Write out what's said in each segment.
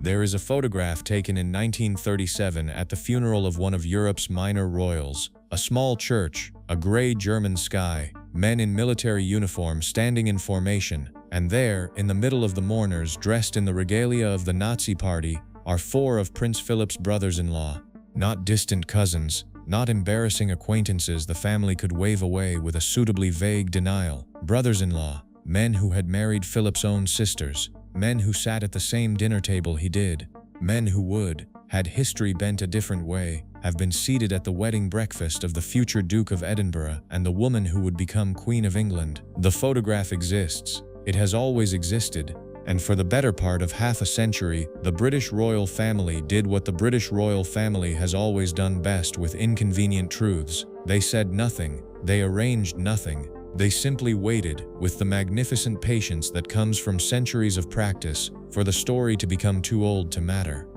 There is a photograph taken in 1937 at the funeral of one of Europe's minor royals. A small church, a gray German sky, men in military uniform standing in formation, and there, in the middle of the mourners dressed in the regalia of the Nazi Party, are four of Prince Philip's brothers-in-law. Not distant cousins, not embarrassing acquaintances the family could wave away with a suitably vague denial. Brothers-in-law, men who had married Philip's own sisters, men who sat at the same dinner table he did, men who would, had history bent a different way, have been seated at the wedding breakfast of the future Duke of Edinburgh and the woman who would become Queen of England. The photograph exists. It has always existed. And for the better part of half a century, the British royal family did what the British royal family has always done best with inconvenient truths. They said nothing. They arranged nothing. They simply waited, with the magnificent patience that comes from centuries of practice, for the story to become too old to matter.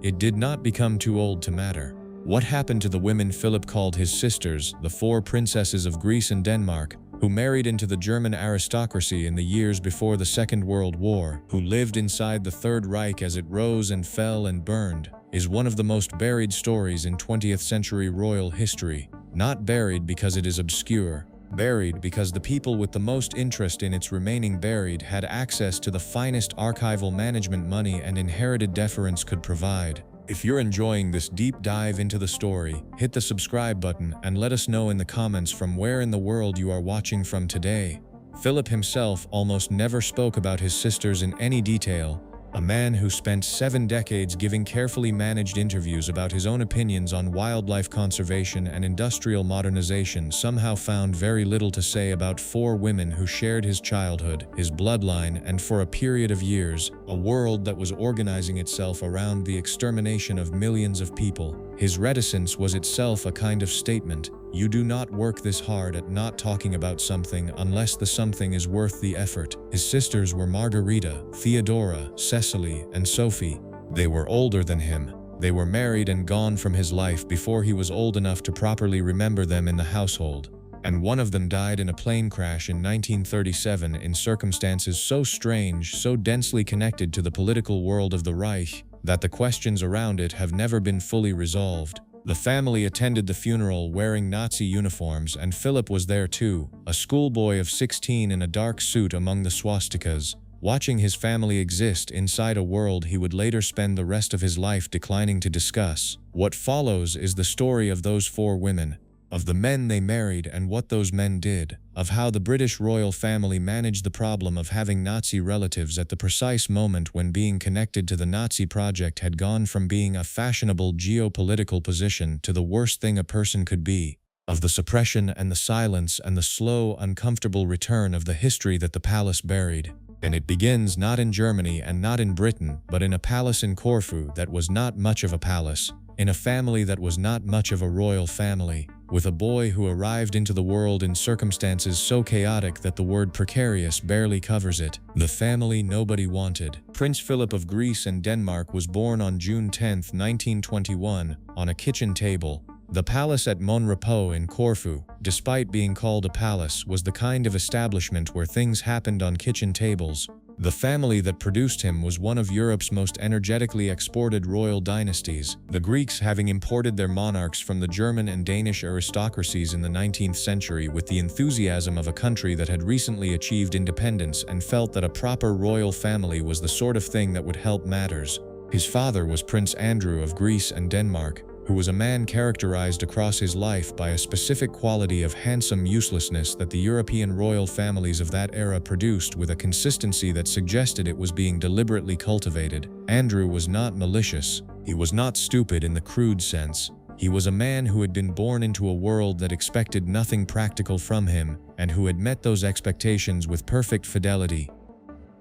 It did not become too old to matter. What happened to the women Philip called his sisters, the four princesses of Greece and Denmark, who married into the German aristocracy in the years before the Second World War, who lived inside the Third Reich as it rose and fell and burned, is one of the most buried stories in 20th century royal history. Not buried because it is obscure, buried because the people with the most interest in its remaining buried had access to the finest archival management money and inherited deference could provide. If you're enjoying this deep dive into the story, hit the subscribe button and let us know in the comments from where in the world you are watching from today. Philip himself almost never spoke about his sisters in any detail. A man who spent 7 decades giving carefully managed interviews about his own opinions on wildlife conservation and industrial modernization somehow found very little to say about 4 women who shared his childhood, his bloodline, and for a period of years, a world that was organizing itself around the extermination of millions of people. His reticence was itself a kind of statement. You do not work this hard at not talking about something unless the something is worth the effort. His sisters were Margarita, Theodora, Cecily, and Sophie. They were older than him. They were married and gone from his life before he was old enough to properly remember them in the household. And one of them died in a plane crash in 1937 in circumstances so strange, so densely connected to the political world of the Reich, that the questions around it have never been fully resolved. The family attended the funeral wearing Nazi uniforms, and Philip was there too, a schoolboy of 16 in a dark suit among the swastikas, watching his family exist inside a world he would later spend the rest of his life declining to discuss. What follows is the story of those 4 women, of the men they married and what those men did, of how the British royal family managed the problem of having Nazi relatives at the precise moment when being connected to the Nazi project had gone from being a fashionable geopolitical position to the worst thing a person could be, of the suppression and the silence and the slow, uncomfortable return of the history that the palace buried. And it begins not in Germany and not in Britain, but in a palace in Corfu that was not much of a palace, in a family that was not much of a royal family, with a boy who arrived into the world in circumstances so chaotic that the word precarious barely covers it. The family nobody wanted. Prince Philip of Greece and Denmark was born on June 10, 1921, on a kitchen table. The palace at Mon Repos in Corfu, despite being called a palace, was the kind of establishment where things happened on kitchen tables. The family that produced him was one of Europe's most energetically exported royal dynasties, the Greeks having imported their monarchs from the German and Danish aristocracies in the 19th century with the enthusiasm of a country that had recently achieved independence and felt that a proper royal family was the sort of thing that would help matters. His father was Prince Andrew of Greece and Denmark, who was a man characterized across his life by a specific quality of handsome uselessness that the European royal families of that era produced with a consistency that suggested it was being deliberately cultivated. Andrew was not malicious. He was not stupid in the crude sense. He was a man who had been born into a world that expected nothing practical from him, and who had met those expectations with perfect fidelity.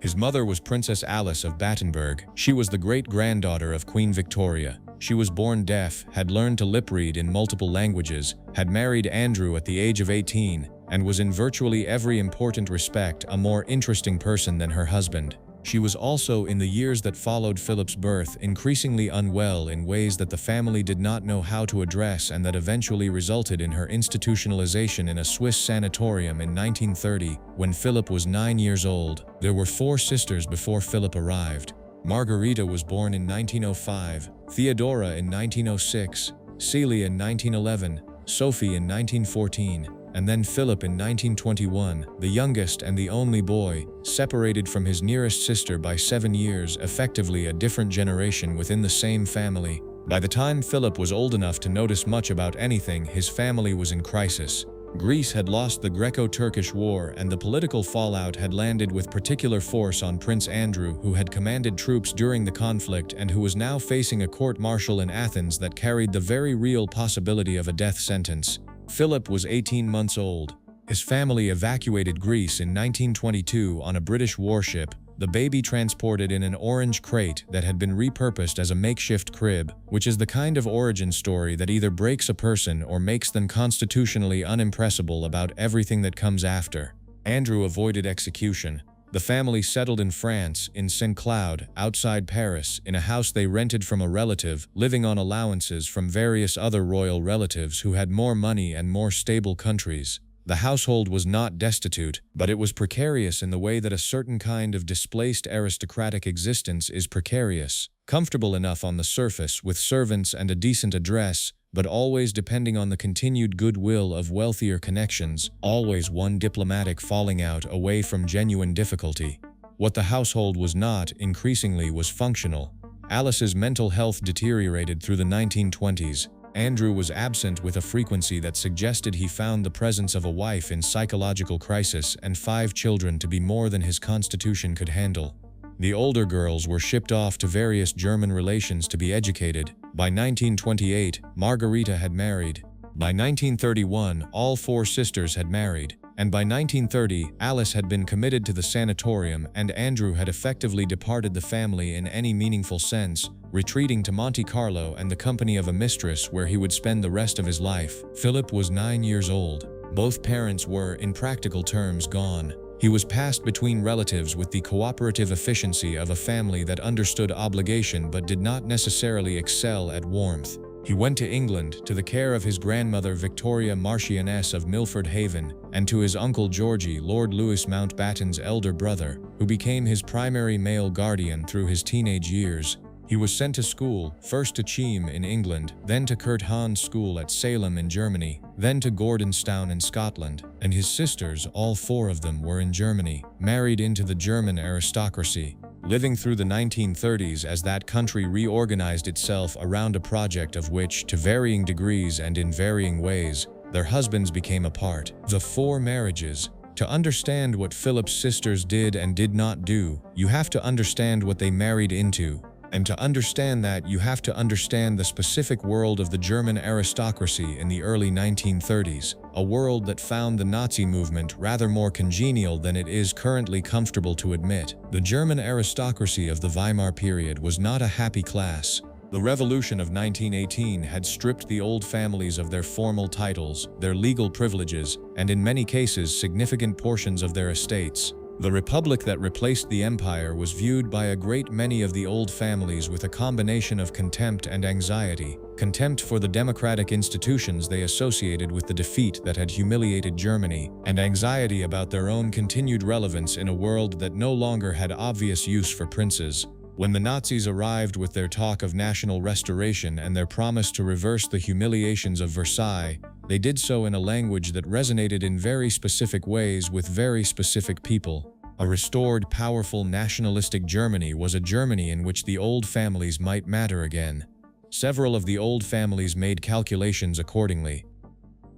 His mother was Princess Alice of Battenberg. She was the great-granddaughter of Queen Victoria. She was born deaf, had learned to lip-read in multiple languages, had married Andrew at the age of 18, and was in virtually every important respect a more interesting person than her husband. She was also, in the years that followed Philip's birth, increasingly unwell in ways that the family did not know how to address and that eventually resulted in her institutionalization in a Swiss sanatorium in 1930, when Philip was 9 years old. There were 4 sisters before Philip arrived. Margarita was born in 1905, Theodora in 1906, Celia in 1911, Sophie in 1914, and then Philip in 1921, the youngest and the only boy, separated from his nearest sister by 7 years, effectively a different generation within the same family. By the time Philip was old enough to notice much about anything, his family was in crisis. Greece had lost the Greco-Turkish War, and the political fallout had landed with particular force on Prince Andrew, who had commanded troops during the conflict and who was now facing a court-martial in Athens that carried the very real possibility of a death sentence. Philip was 18 months old. His family evacuated Greece in 1922 on a British warship, the baby transported in an orange crate that had been repurposed as a makeshift crib, which is the kind of origin story that either breaks a person or makes them constitutionally unimpressible about everything that comes after. Andrew avoided execution. The family settled in France, in Saint-Cloud, outside Paris, in a house they rented from a relative, living on allowances from various other royal relatives who had more money and more stable countries. The household was not destitute, but it was precarious in the way that a certain kind of displaced aristocratic existence is precarious, comfortable enough on the surface with servants and a decent address, but always depending on the continued goodwill of wealthier connections, always one diplomatic falling out away from genuine difficulty. What the household was not, increasingly, was functional. Alice's mental health deteriorated through the 1920s. Andrew was absent with a frequency that suggested he found the presence of a wife in psychological crisis and 5 children to be more than his constitution could handle. The older girls were shipped off to various German relations to be educated. By 1928, Margarita had married. By 1931, all 4 sisters had married. And by 1930, Alice had been committed to the sanatorium and Andrew had effectively departed the family in any meaningful sense, retreating to Monte Carlo and the company of a mistress where he would spend the rest of his life. Philip was 9 years old. Both parents were, in practical terms, gone. He was passed between relatives with the cooperative efficiency of a family that understood obligation but did not necessarily excel at warmth. He went to England, to the care of his grandmother Victoria Marchioness of Milford Haven, and to his uncle Georgie, Lord Louis Mountbatten's elder brother, who became his primary male guardian through his teenage years. He was sent to school, first to Cheam in England, then to Kurt Hahn's school at Salem in Germany, then to Gordonstown in Scotland, and his sisters, all 4 of them, were in Germany, married into the German aristocracy. Living through the 1930s as that country reorganized itself around a project of which, to varying degrees and in varying ways, their husbands became a part. The 4 marriages. To understand what Philip's sisters did and did not do, you have to understand what they married into. And to understand that, you have to understand the specific world of the German aristocracy in the early 1930s, a world that found the Nazi movement rather more congenial than it is currently comfortable to admit. The German aristocracy of the Weimar period was not a happy class. The Revolution of 1918 had stripped the old families of their formal titles, their legal privileges, and in many cases significant portions of their estates. The republic that replaced the empire was viewed by a great many of the old families with a combination of contempt and anxiety, contempt for the democratic institutions they associated with the defeat that had humiliated Germany, and anxiety about their own continued relevance in a world that no longer had obvious use for princes. When the Nazis arrived with their talk of national restoration and their promise to reverse the humiliations of Versailles, they did so in a language that resonated in very specific ways with very specific people. A restored, powerful, nationalistic Germany was a Germany in which the old families might matter again. Several of the old families made calculations accordingly.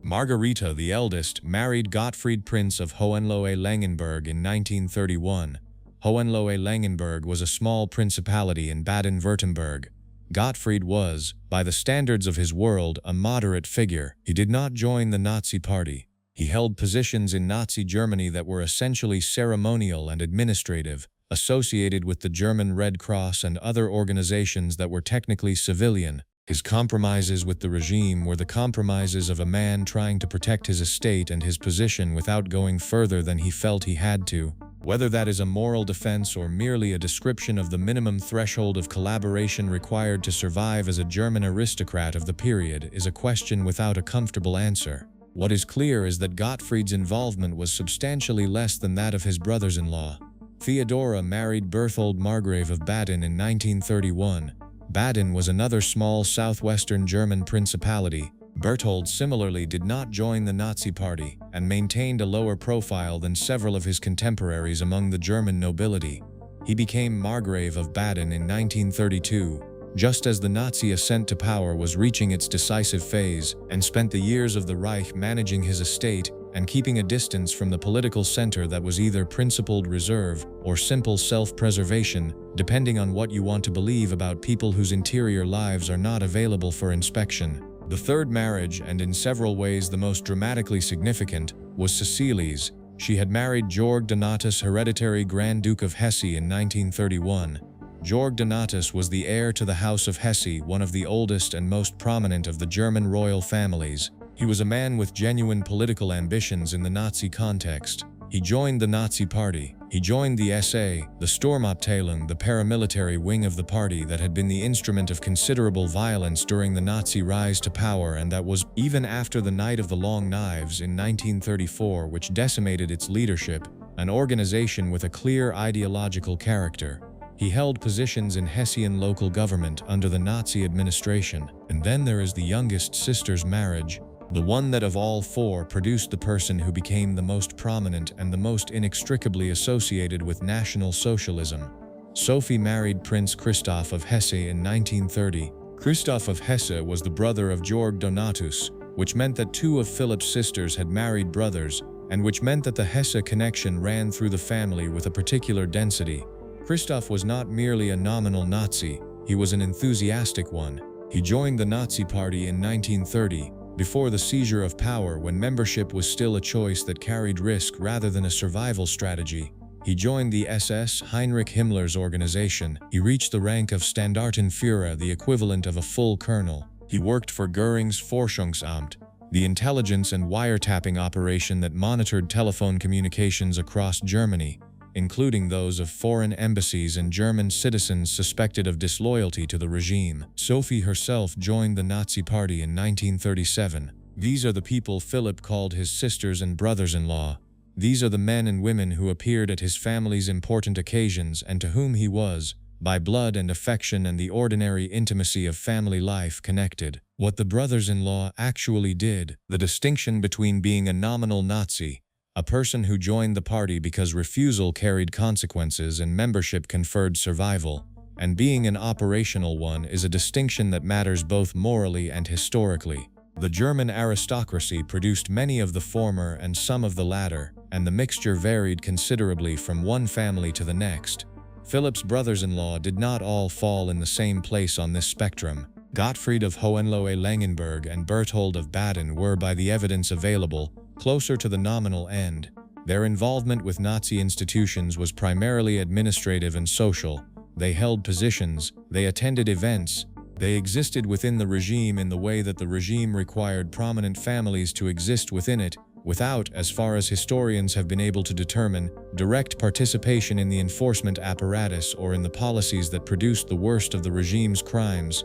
Margarita, the eldest, married Gottfried Prince of Hohenlohe-Langenburg in 1931. Hohenlohe-Langenburg was a small principality in Baden-Württemberg. Gottfried was, by the standards of his world, a moderate figure. He did not join the Nazi Party. He held positions in Nazi Germany that were essentially ceremonial and administrative, associated with the German Red Cross and other organizations that were technically civilian. His compromises with the regime were the compromises of a man trying to protect his estate and his position without going further than he felt he had to. Whether that is a moral defense or merely a description of the minimum threshold of collaboration required to survive as a German aristocrat of the period is a question without a comfortable answer. What is clear is that Gottfried's involvement was substantially less than that of his brothers-in-law. Theodora married Berthold Margrave of Baden in 1931. Baden was another small southwestern German principality. Berthold similarly did not join the Nazi Party and maintained a lower profile than several of his contemporaries among the German nobility. He became Margrave of Baden in 1932, just as the Nazi ascent to power was reaching its decisive phase, and spent the years of the Reich managing his estate and keeping a distance from the political center that was either principled reserve or simple self-preservation, depending on what you want to believe about people whose interior lives are not available for inspection. The third marriage, and in several ways the most dramatically significant, was Cecilie's. She had married Georg Donatus, hereditary Grand Duke of Hesse, in 1931. Georg Donatus was the heir to the House of Hesse, one of the oldest and most prominent of the German royal families. He was a man with genuine political ambitions in the Nazi context. He joined the Nazi Party. He joined the SA, the Sturmabteilung, the paramilitary wing of the party that had been the instrument of considerable violence during the Nazi rise to power, and that was, even after the Night of the Long Knives in 1934, which decimated its leadership, an organization with a clear ideological character. He held positions in Hessian local government under the Nazi administration. And then there is the youngest sister's marriage, the one that of all four produced the person who became the most prominent and the most inextricably associated with National Socialism. Sophie married Prince Christoph of Hesse in 1930. Christoph of Hesse was the brother of Georg Donatus, which meant that two of Philip's sisters had married brothers, and which meant that the Hesse connection ran through the family with a particular density. Christoph was not merely a nominal Nazi, he was an enthusiastic one. He joined the Nazi Party in 1930, before the seizure of power, when membership was still a choice that carried risk rather than a survival strategy. He joined the SS, Heinrich Himmler's organization. He reached the rank of Standartenführer, the equivalent of a full colonel. He worked for Göring's Forschungsamt, the intelligence and wiretapping operation that monitored telephone communications across Germany, including those of foreign embassies and German citizens suspected of disloyalty to the regime. Sophie herself joined the Nazi Party in 1937. These are the people Philip called his sisters and brothers-in-law. These are the men and women who appeared at his family's important occasions and to whom he was, by blood and affection and the ordinary intimacy of family life, connected. What the brothers-in-law actually did, the distinction between being a nominal Nazi, a person who joined the party because refusal carried consequences and membership conferred survival, and being an operational one, is a distinction that matters both morally and historically. The German aristocracy produced many of the former and some of the latter, and the mixture varied considerably from one family to the next. Philip's brothers-in-law did not all fall in the same place on this spectrum. Gottfried of Hohenlohe-Langenburg and Berthold of Baden were, by the evidence available, closer to the nominal end. Their involvement with Nazi institutions was primarily administrative and social. They held positions, they attended events, they existed within the regime in the way that the regime required prominent families to exist within it, without, as far as historians have been able to determine, direct participation in the enforcement apparatus or in the policies that produced the worst of the regime's crimes.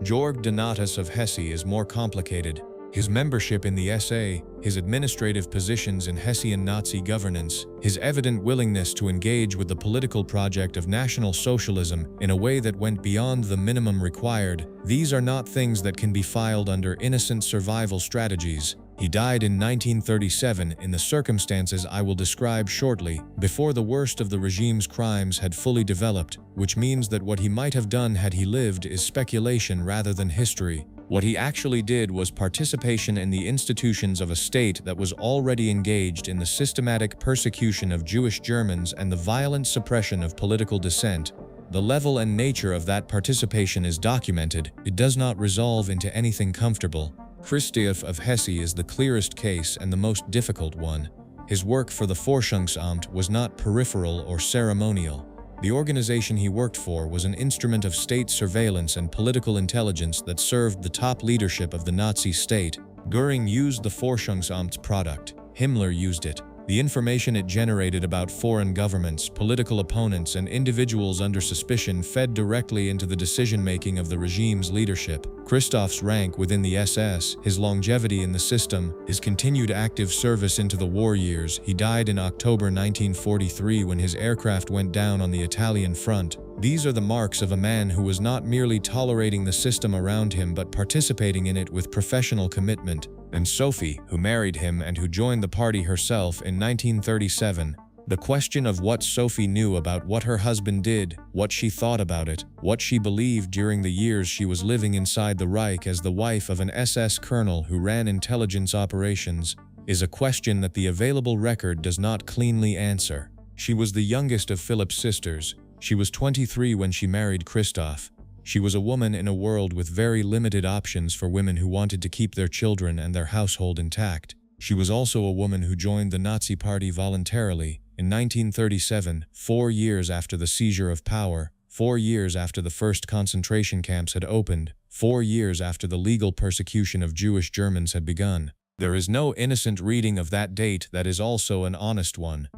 Georg Donatus of Hesse is more complicated. His membership in the SA, his administrative positions in Hessian Nazi governance, his evident willingness to engage with the political project of National Socialism in a way that went beyond the minimum required, these are not things that can be filed under innocent survival strategies. He died in 1937 in the circumstances I will describe shortly, before the worst of the regime's crimes had fully developed, which means that what he might have done had he lived is speculation rather than history. What he actually did was participation in the institutions of a state that was already engaged in the systematic persecution of Jewish Germans and the violent suppression of political dissent. The level and nature of that participation is documented. It does not resolve into anything comfortable. Christoph of Hesse is the clearest case and the most difficult one. His work for the Forschungsamt was not peripheral or ceremonial. The organization he worked for was an instrument of state surveillance and political intelligence that served the top leadership of the Nazi state. Göring used the Forschungsamt's product. Himmler used it. The information it generated about foreign governments, political opponents, and individuals under suspicion fed directly into the decision-making of the regime's leadership. Christoph's rank within the SS, his longevity in the system, his continued active service into the war years. He died in October 1943 when his aircraft went down on the Italian front. These are the marks of a man who was not merely tolerating the system around him but participating in it with professional commitment. And Sophie, who married him and who joined the party herself in 1937. The question of what Sophie knew about what her husband did, what she thought about it, what she believed during the years she was living inside the Reich as the wife of an SS colonel who ran intelligence operations, is a question that the available record does not cleanly answer. She was the youngest of Philip's sisters. She was 23 when she married Christoph. She was a woman in a world with very limited options for women who wanted to keep their children and their household intact. She was also a woman who joined the Nazi Party voluntarily in 1937, 4 years after the seizure of power, 4 years after the first concentration camps had opened, 4 years after the legal persecution of Jewish Germans had begun. There is no innocent reading of that date that is also an honest one.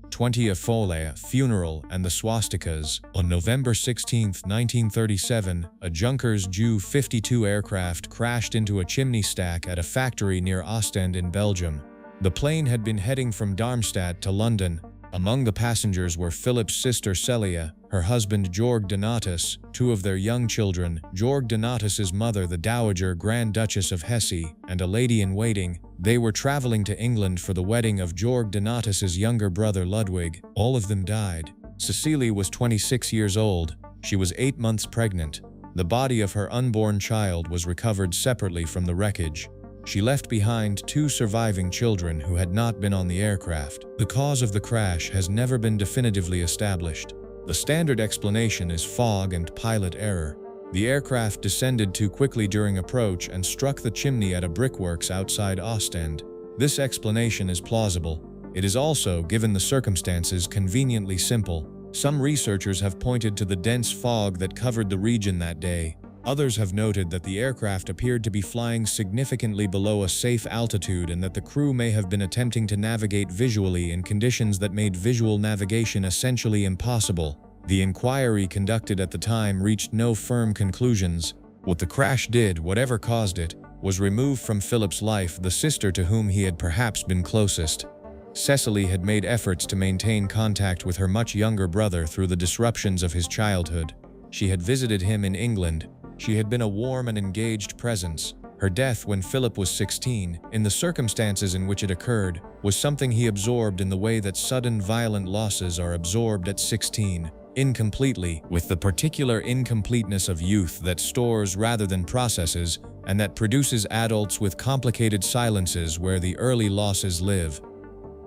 20 Folie, funeral, and the swastikas. On November 16, 1937, a Junkers Ju-52 aircraft crashed into a chimney stack at a factory near Ostend in Belgium. The plane had been heading from Darmstadt to London. Among the passengers were Philip's sister Celia, her husband Georg Donatus, 2 of their young children, Georg Donatus's mother the Dowager Grand Duchess of Hesse, and a lady-in-waiting. They were traveling to England for the wedding of Georg Donatus's younger brother Ludwig. All of them died. Cecilie was 26 years old. She was 8 months pregnant. The body of her unborn child was recovered separately from the wreckage. She left behind 2 surviving children who had not been on the aircraft. The cause of the crash has never been definitively established. The standard explanation is fog and pilot error. The aircraft descended too quickly during approach and struck the chimney at a brickworks outside Ostend. This explanation is plausible. It is also, given the circumstances, conveniently simple. Some researchers have pointed to the dense fog that covered the region that day. Others have noted that the aircraft appeared to be flying significantly below a safe altitude and that the crew may have been attempting to navigate visually in conditions that made visual navigation essentially impossible. The inquiry conducted at the time reached no firm conclusions. What the crash did, whatever caused it, was remove from Philip's life the sister to whom he had perhaps been closest. Cecily had made efforts to maintain contact with her much younger brother through the disruptions of his childhood. She had visited him in England. She had been a warm and engaged presence. Her death when Philip was 16, in the circumstances in which it occurred, was something he absorbed in the way that sudden violent losses are absorbed at 16, incompletely, with the particular incompleteness of youth that stores rather than processes, and that produces adults with complicated silences where the early losses live.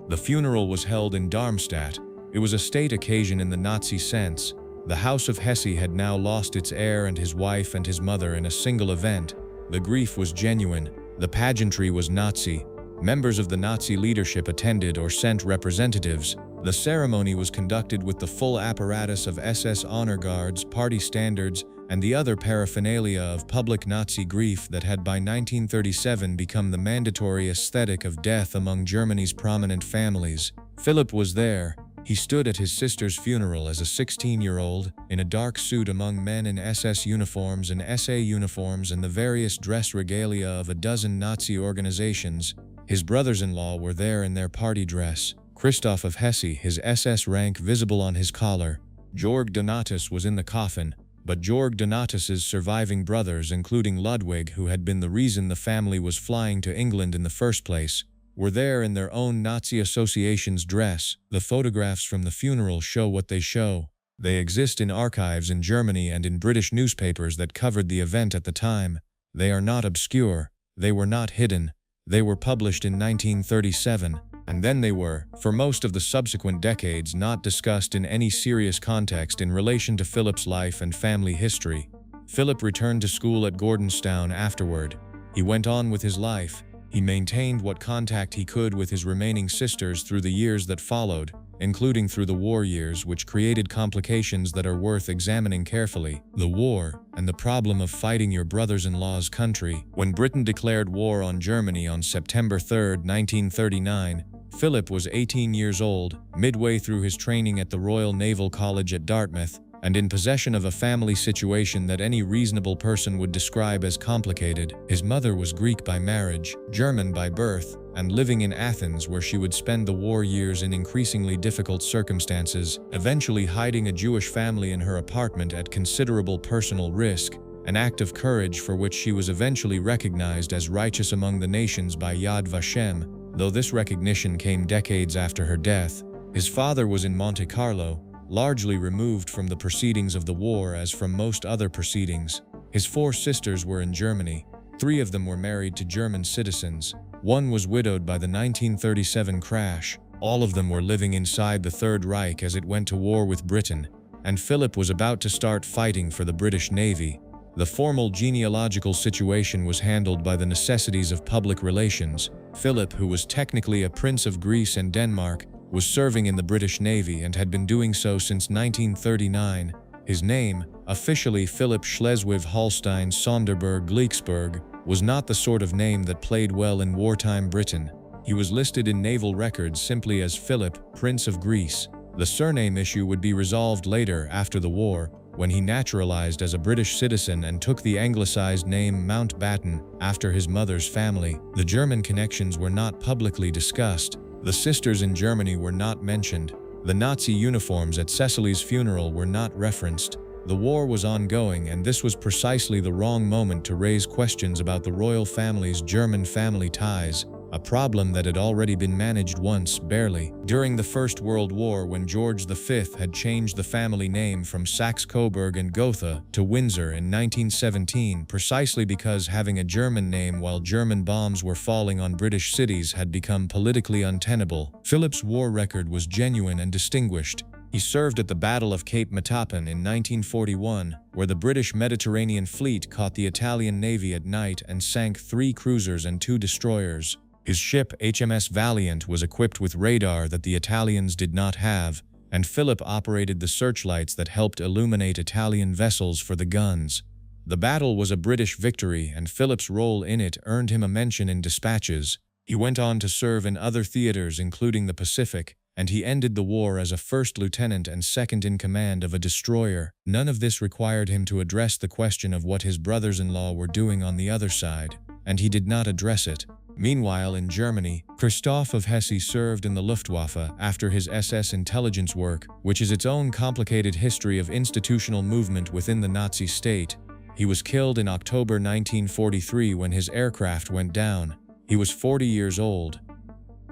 The funeral was held in Darmstadt. It was a state occasion in the Nazi sense. The House of Hesse had now lost its heir and his wife and his mother in a single event. The grief was genuine. The pageantry was Nazi. Members of the Nazi leadership attended or sent representatives. The ceremony was conducted with the full apparatus of SS honor guards, party standards, and the other paraphernalia of public Nazi grief that had by 1937 become the mandatory aesthetic of death among Germany's prominent families. Philip was there. He stood at his sister's funeral as a 16-year-old, in a dark suit among men in SS uniforms and SA uniforms and the various dress regalia of a dozen Nazi organizations. His brothers-in-law were there in their party dress. Christoph of Hesse, his SS rank visible on his collar. Georg Donatus was in the coffin, but Georg Donatus's surviving brothers, including Ludwig, who had been the reason the family was flying to England in the first place, were there in their own Nazi Association's dress. The photographs from the funeral show what they show. They exist in archives in Germany and in British newspapers that covered the event at the time. They are not obscure. They were not hidden. They were published in 1937, and then they were, for most of the subsequent decades, not discussed in any serious context in relation to Philip's life and family history. Philip returned to school at Gordonstown afterward. He went on with his life. He maintained what contact he could with his remaining sisters through the years that followed, including through the war years, which created complications that are worth examining carefully. The war, and the problem of fighting your brothers-in-law's country. When Britain declared war on Germany on September 3, 1939, Philip was 18 years old, midway through his training at the Royal Naval College at Dartmouth, and in possession of a family situation that any reasonable person would describe as complicated. His mother was Greek by marriage, German by birth, and living in Athens, where she would spend the war years in increasingly difficult circumstances, eventually hiding a Jewish family in her apartment at considerable personal risk, an act of courage for which she was eventually recognized as righteous among the nations by Yad Vashem, though this recognition came decades after her death. His father was in Monte Carlo, largely removed from the proceedings of the war as from most other proceedings. His 4 sisters were in Germany. 3 of them were married to German citizens. 1 was widowed by the 1937 crash. All of them were living inside the Third Reich as it went to war with Britain, and Philip was about to start fighting for the British Navy. The formal genealogical situation was handled by the necessities of public relations. Philip, who was technically a prince of Greece and Denmark, was serving in the British Navy and had been doing so since 1939. His name, officially Philip Schleswig-Holstein Sonderburg-Glieksburg, was not the sort of name that played well in wartime Britain. He was listed in naval records simply as Philip, Prince of Greece. The surname issue would be resolved later after the war, when he naturalized as a British citizen and took the anglicized name Mountbatten after his mother's family. The German connections were not publicly discussed. The sisters in Germany were not mentioned. The Nazi uniforms at Cecily's funeral were not referenced. The war was ongoing, and this was precisely the wrong moment to raise questions about the royal family's German family ties, a problem that had already been managed once, barely, during the First World War, when George V had changed the family name from Saxe-Coburg and Gotha to Windsor in 1917, precisely because having a German name while German bombs were falling on British cities had become politically untenable. Philip's war record was genuine and distinguished. He served at the Battle of Cape Matapan in 1941, where the British Mediterranean Fleet caught the Italian Navy at night and sank 3 cruisers and 2 destroyers. His ship, HMS Valiant, was equipped with radar that the Italians did not have, and Philip operated the searchlights that helped illuminate Italian vessels for the guns. The battle was a British victory, and Philip's role in it earned him a mention in dispatches. He went on to serve in other theaters, including the Pacific, and he ended the war as a first lieutenant and second in command of a destroyer. None of this required him to address the question of what his brothers-in-law were doing on the other side, and he did not address it. Meanwhile, in Germany, Christoph of Hesse served in the Luftwaffe after his SS intelligence work, which is its own complicated history of institutional movement within the Nazi state. He was killed in October 1943 when his aircraft went down. He was 40 years old.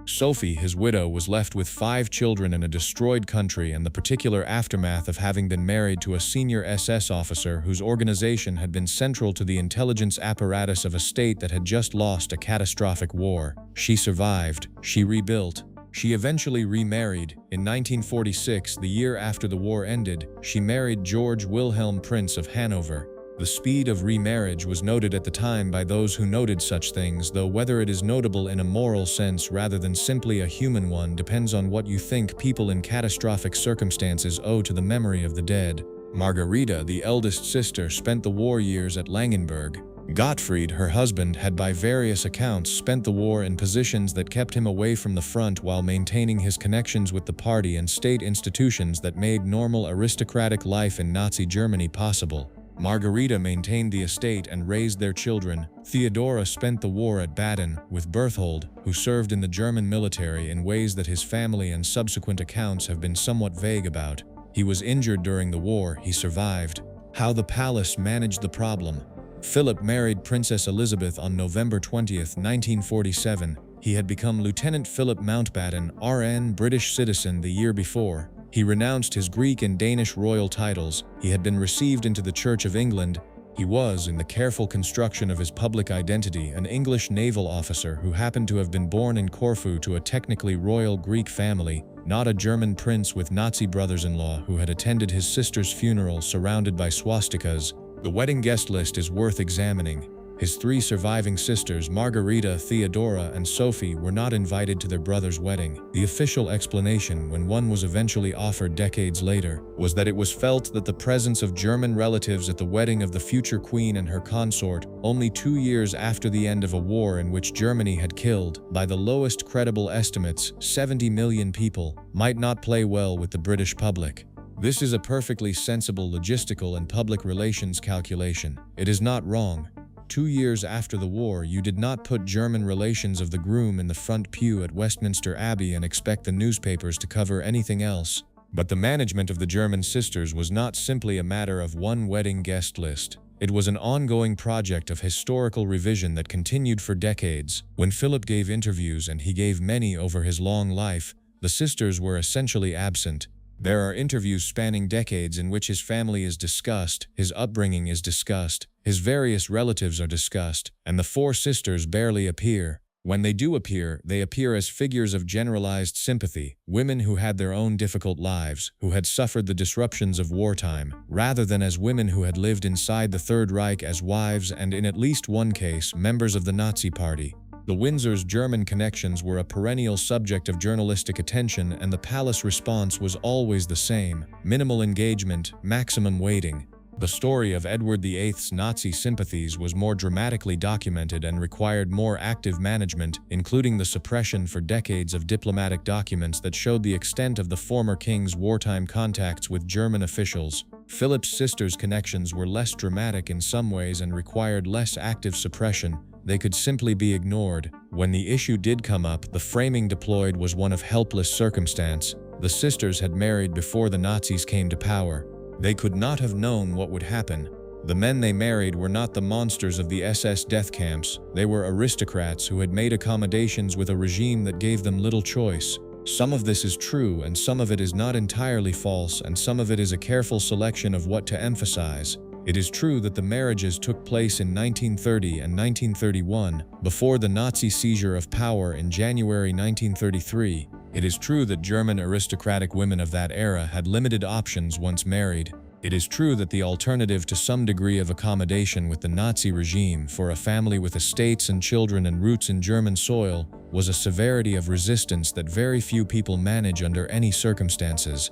Sophie, his widow, was left with 5 children in a destroyed country and the particular aftermath of having been married to a senior SS officer whose organization had been central to the intelligence apparatus of a state that had just lost a catastrophic war. She survived. She rebuilt. She eventually remarried. In 1946, the year after the war ended, she married George Wilhelm, Prince of Hanover. The speed of remarriage was noted at the time by those who noted such things, though whether it is notable in a moral sense rather than simply a human one depends on what you think people in catastrophic circumstances owe to the memory of the dead. Margarita, the eldest sister, spent the war years at Langenberg. Gottfried, her husband, had by various accounts spent the war in positions that kept him away from the front while maintaining his connections with the party and state institutions that made normal aristocratic life in Nazi Germany possible. Margarita maintained the estate and raised their children. Theodora spent the war at Baden with Berthold, who served in the German military in ways that his family and subsequent accounts have been somewhat vague about. He was injured during the war. He survived. How the palace managed the problem. Philip married Princess Elizabeth on November 20, 1947. He had become Lieutenant Philip Mountbatten, RN, British citizen, the year before. He renounced his Greek and Danish royal titles. He had been received into the Church of England. He was, in the careful construction of his public identity, an English naval officer who happened to have been born in Corfu to a technically royal Greek family, not a German prince with Nazi brothers-in-law who had attended his sister's funeral surrounded by swastikas. The wedding guest list is worth examining. His three surviving sisters, Margarita, Theodora, and Sophie, were not invited to their brother's wedding. The official explanation, when one was eventually offered decades later, was that it was felt that the presence of German relatives at the wedding of the future queen and her consort, only 2 years after the end of a war in which Germany had killed, by the lowest credible estimates, 70 million people, might not play well with the British public. This is a perfectly sensible logistical and public relations calculation. It is not wrong. 2 years after the war, you did not put German relations of the groom in the front pew at Westminster Abbey and expect the newspapers to cover anything else. But the management of the German sisters was not simply a matter of one wedding guest list. It was an ongoing project of historical revision that continued for decades. When Philip gave interviews, and he gave many over his long life, the sisters were essentially absent. There are interviews spanning decades in which his family is discussed, his upbringing is discussed, his various relatives are discussed, and the four sisters barely appear. When they do appear, they appear as figures of generalized sympathy, women who had their own difficult lives, who had suffered the disruptions of wartime, rather than as women who had lived inside the Third Reich as wives and, in at least one case, members of the Nazi Party. The Windsor's German connections were a perennial subject of journalistic attention, and the palace response was always the same: minimal engagement, maximum waiting. The story of Edward VIII's Nazi sympathies was more dramatically documented and required more active management, including the suppression for decades of diplomatic documents that showed the extent of the former king's wartime contacts with German officials. Philip's sisters' connections were less dramatic in some ways and required less active suppression. They could simply be ignored. When the issue did come up, the framing deployed was one of helpless circumstance. The sisters had married before the Nazis came to power. They could not have known what would happen. The men they married were not the monsters of the SS death camps. They were aristocrats who had made accommodations with a regime that gave them little choice. Some of this is true, and some of it is not entirely false, and some of it is a careful selection of what to emphasize. It is true that the marriages took place in 1930 and 1931, before the Nazi seizure of power in January 1933. It is true that German aristocratic women of that era had limited options once married. It is true that the alternative to some degree of accommodation with the Nazi regime for a family with estates and children and roots in German soil was a severity of resistance that very few people manage under any circumstances.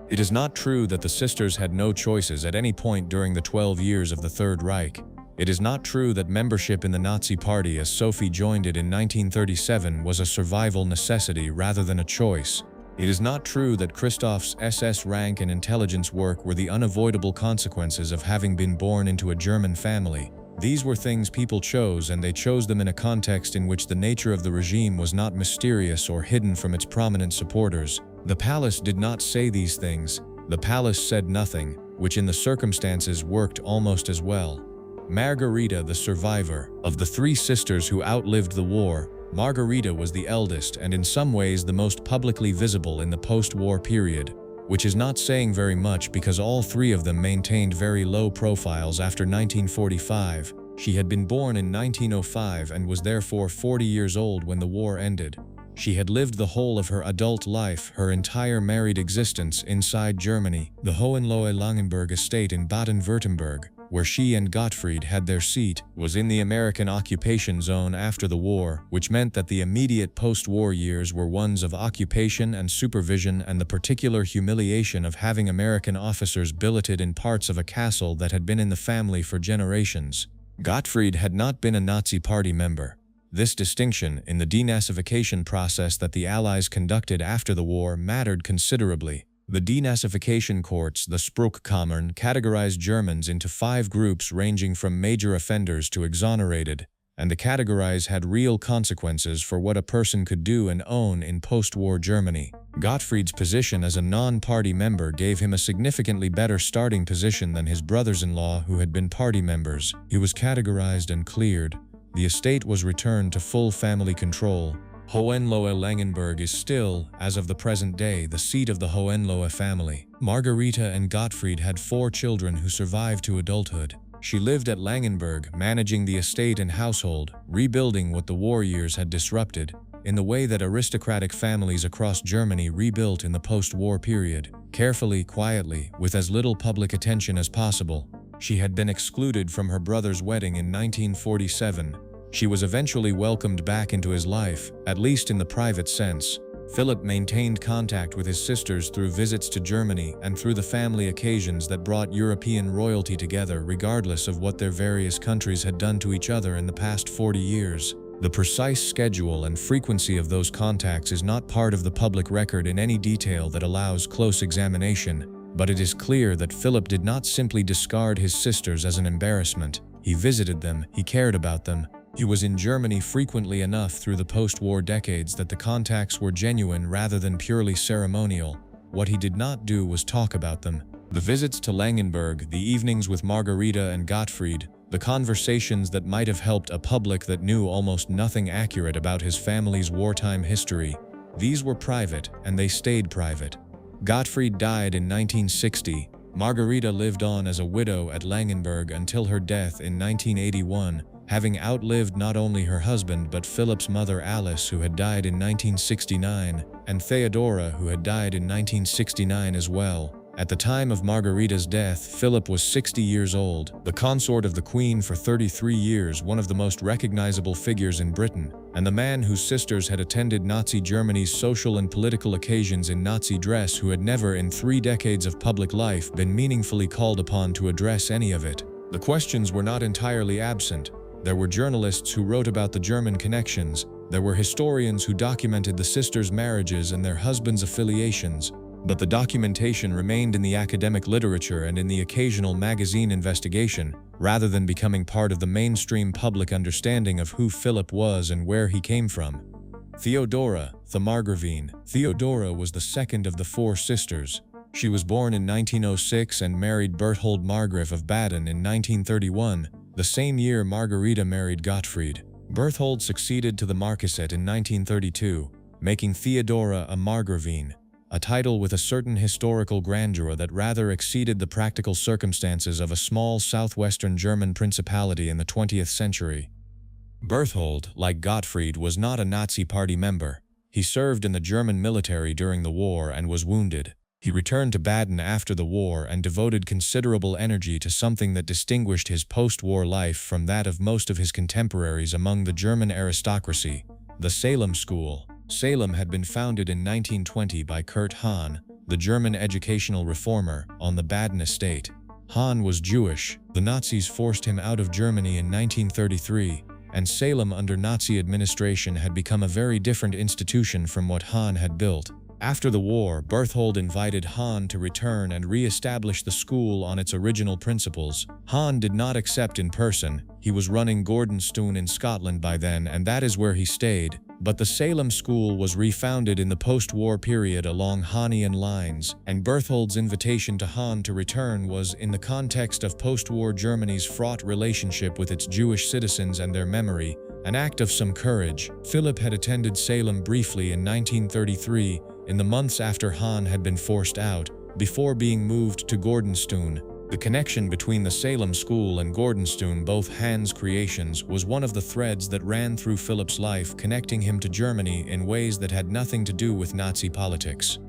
It is not true that the sisters had no choices at any point during the 12 years of the Third Reich. It is not true that membership in the Nazi Party as Sophie joined it in 1937 was a survival necessity rather than a choice. It is not true that Christoph's SS rank and intelligence work were the unavoidable consequences of having been born into a German family. These were things people chose, and they chose them in a context in which the nature of the regime was not mysterious or hidden from its prominent supporters. The palace did not say these things. The palace said nothing, which in the circumstances worked almost as well. Margarita, the survivor. Of the three sisters who outlived the war, Margarita was the eldest and in some ways the most publicly visible in the post-war period, which is not saying very much because all three of them maintained very low profiles after 1945. She had been born in 1905 and was therefore 40 years old when the war ended. She had lived the whole of her adult life, her entire married existence, inside Germany, the Hohenlohe-Langenburg estate in Baden-Württemberg, where she and Gottfried had their seat, was in the American occupation zone after the war, which meant that the immediate post-war years were ones of occupation and supervision and the particular humiliation of having American officers billeted in parts of a castle that had been in the family for generations. Gottfried had not been a Nazi Party member. This distinction in the denazification process that the Allies conducted after the war mattered considerably. The denazification courts, the Spruchkammern, categorized Germans into 5 groups ranging from major offenders to exonerated, and the categories had real consequences for what a person could do and own in post-war Germany. Gottfried's position as a non-party member gave him a significantly better starting position than his brothers-in-law who had been party members. He was categorized and cleared. The estate was returned to full family control. Hohenlohe-Langenburg is still, as of the present day, the seat of the Hohenlohe family. Margarita and Gottfried had 4 children who survived to adulthood. She lived at Langenburg, managing the estate and household, rebuilding what the war years had disrupted, in the way that aristocratic families across Germany rebuilt in the post-war period, carefully, quietly, with as little public attention as possible. She had been excluded from her brother's wedding in 1947. She was eventually welcomed back into his life, at least in the private sense. Philip maintained contact with his sisters through visits to Germany and through the family occasions that brought European royalty together regardless of what their various countries had done to each other in the past 40 years. The precise schedule and frequency of those contacts is not part of the public record in any detail that allows close examination, but it is clear that Philip did not simply discard his sisters as an embarrassment. He visited them, he cared about them. He was in Germany frequently enough through the post-war decades that the contacts were genuine rather than purely ceremonial. What he did not do was talk about them. The visits to Langenberg, the evenings with Margarita and Gottfried, the conversations that might have helped a public that knew almost nothing accurate about his family's wartime history, these were private, and they stayed private. Gottfried died in 1960. Margarita lived on as a widow at Langenberg until her death in 1981, having outlived not only her husband but Philip's mother Alice, who had died in 1969, and Theodora, who had died in 1969 as well. At the time of Margarita's death, Philip was 60 years old, the consort of the Queen for 33 years, one of the most recognizable figures in Britain, and the man whose sisters had attended Nazi Germany's social and political occasions in Nazi dress, who had never in 3 decades of public life been meaningfully called upon to address any of it. The questions were not entirely absent. There were journalists who wrote about the German connections. There were historians who documented the sisters' marriages and their husbands' affiliations. But the documentation remained in the academic literature and in the occasional magazine investigation, rather than becoming part of the mainstream public understanding of who Philip was and where he came from. Theodora, the Margravine. Theodora was the second of the 4 sisters. She was born in 1906 and married Berthold Margrave of Baden in 1931, the same year Margarita married Gottfried. Berthold succeeded to the marquisate in 1932, making Theodora a Margravine, a title with a certain historical grandeur that rather exceeded the practical circumstances of a small southwestern German principality in the 20th century. Berthold, like Gottfried, was not a Nazi Party member. He served in the German military during the war and was wounded. He returned to Baden after the war and devoted considerable energy to something that distinguished his post-war life from that of most of his contemporaries among the German aristocracy, the Salem School. Salem had been founded in 1920 by Kurt Hahn, the German educational reformer, on the Baden estate. Hahn was Jewish. The Nazis forced him out of Germany in 1933, and Salem under Nazi administration had become a very different institution from what Hahn had built. After the war, Berthold invited Hahn to return and re-establish the school on its original principles. Hahn did not accept in person. He was running Gordonstoun in Scotland by then, and that is where he stayed. But the Salem School was refounded in the post-war period along Hahnian lines, and Berthold's invitation to Hahn to return was in the context of post-war Germany's fraught relationship with its Jewish citizens and their memory, an act of some courage. Philip had attended Salem briefly in 1933, in the months after Hahn had been forced out, before being moved to Gordonstoun. The connection between the Salem School and Gordonstoun, both Hahn's creations, was one of the threads that ran through Philip's life, connecting him to Germany in ways that had nothing to do with Nazi politics.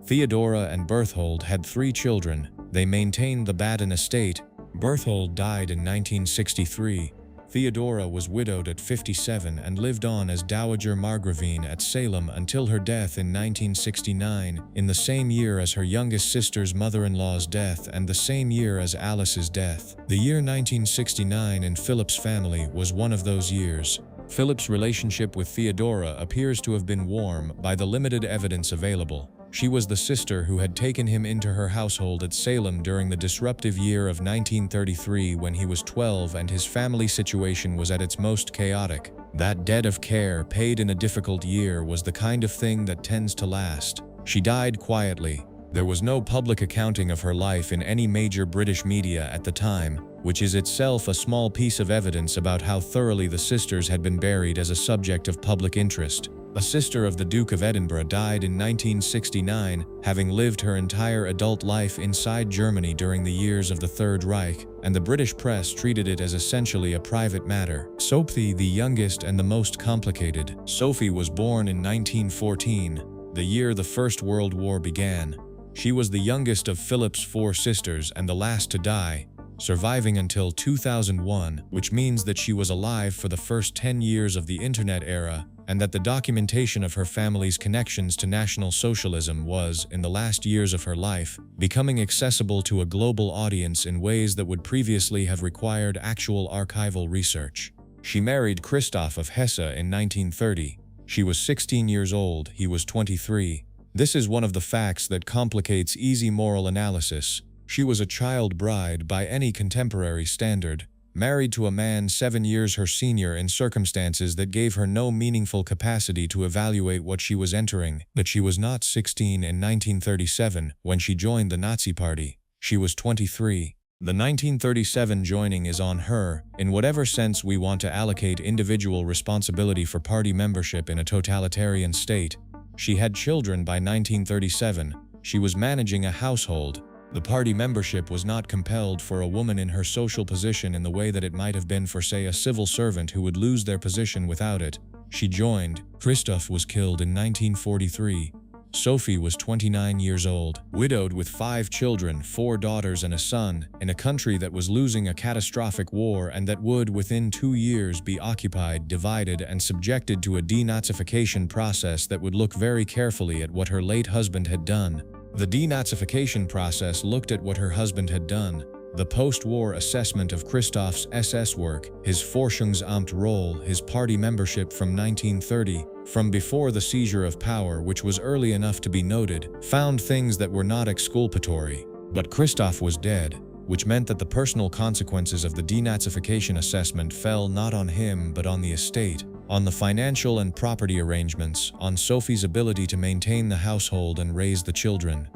Theodora and Berthold had 3 children. They maintained the Baden estate. Berthold died in 1963. Theodora was widowed at 57 and lived on as Dowager Margravine at Salem until her death in 1969, in the same year as her youngest sister's mother-in-law's death and the same year as Alice's death. The year 1969 in Philip's family was one of those years. Philip's relationship with Theodora appears to have been warm by the limited evidence available. She was the sister who had taken him into her household at Salem during the disruptive year of 1933 when he was 12 and his family situation was at its most chaotic. That debt of care paid in a difficult year was the kind of thing that tends to last. She died quietly. There was no public accounting of her life in any major British media at the time, which is itself a small piece of evidence about how thoroughly the sisters had been buried as a subject of public interest. A sister of the Duke of Edinburgh died in 1969, having lived her entire adult life inside Germany during the years of the Third Reich, and the British press treated it as essentially a private matter. Sophie, the youngest and the most complicated. Sophie was born in 1914, the year the First World War began. She was the youngest of Philip's 4 sisters and the last to die. surviving until 2001, which means that she was alive for the first 10 years of the internet era, and that the documentation of her family's connections to National Socialism was, in the last years of her life, becoming accessible to a global audience in ways that would previously have required actual archival research. She married Christoph of Hesse in 1930. She was 16 years old, he was 23. This is one of the facts that complicates easy moral analysis. She was a child bride by any contemporary standard, married to a man 7 years her senior in circumstances that gave her no meaningful capacity to evaluate what she was entering. But she was not 16 in 1937 when she joined the Nazi Party. She was 23. The 1937 joining is on her, in whatever sense we want to allocate individual responsibility for party membership in a totalitarian state. She had children by 1937. She was managing a household. The party membership was not compelled for a woman in her social position in the way that it might have been for, say, a civil servant who would lose their position without it. She joined. Christoph was killed in 1943. Sophie was 29 years old, widowed with 5 children, 4 daughters and a son, in a country that was losing a catastrophic war and that would, within 2 years, be occupied, divided, and subjected to a denazification process that would look very carefully at what her late husband had done. The denazification process looked at what her husband had done. The post-war assessment of Christoph's SS work, his Forschungsamt role, his party membership from 1930, from before the seizure of power, which was early enough to be noted, found things that were not exculpatory. But Christoph was dead, which meant that the personal consequences of the denazification assessment fell not on him but on the estate, on the financial and property arrangements, on Sophie's ability to maintain the household and raise the children.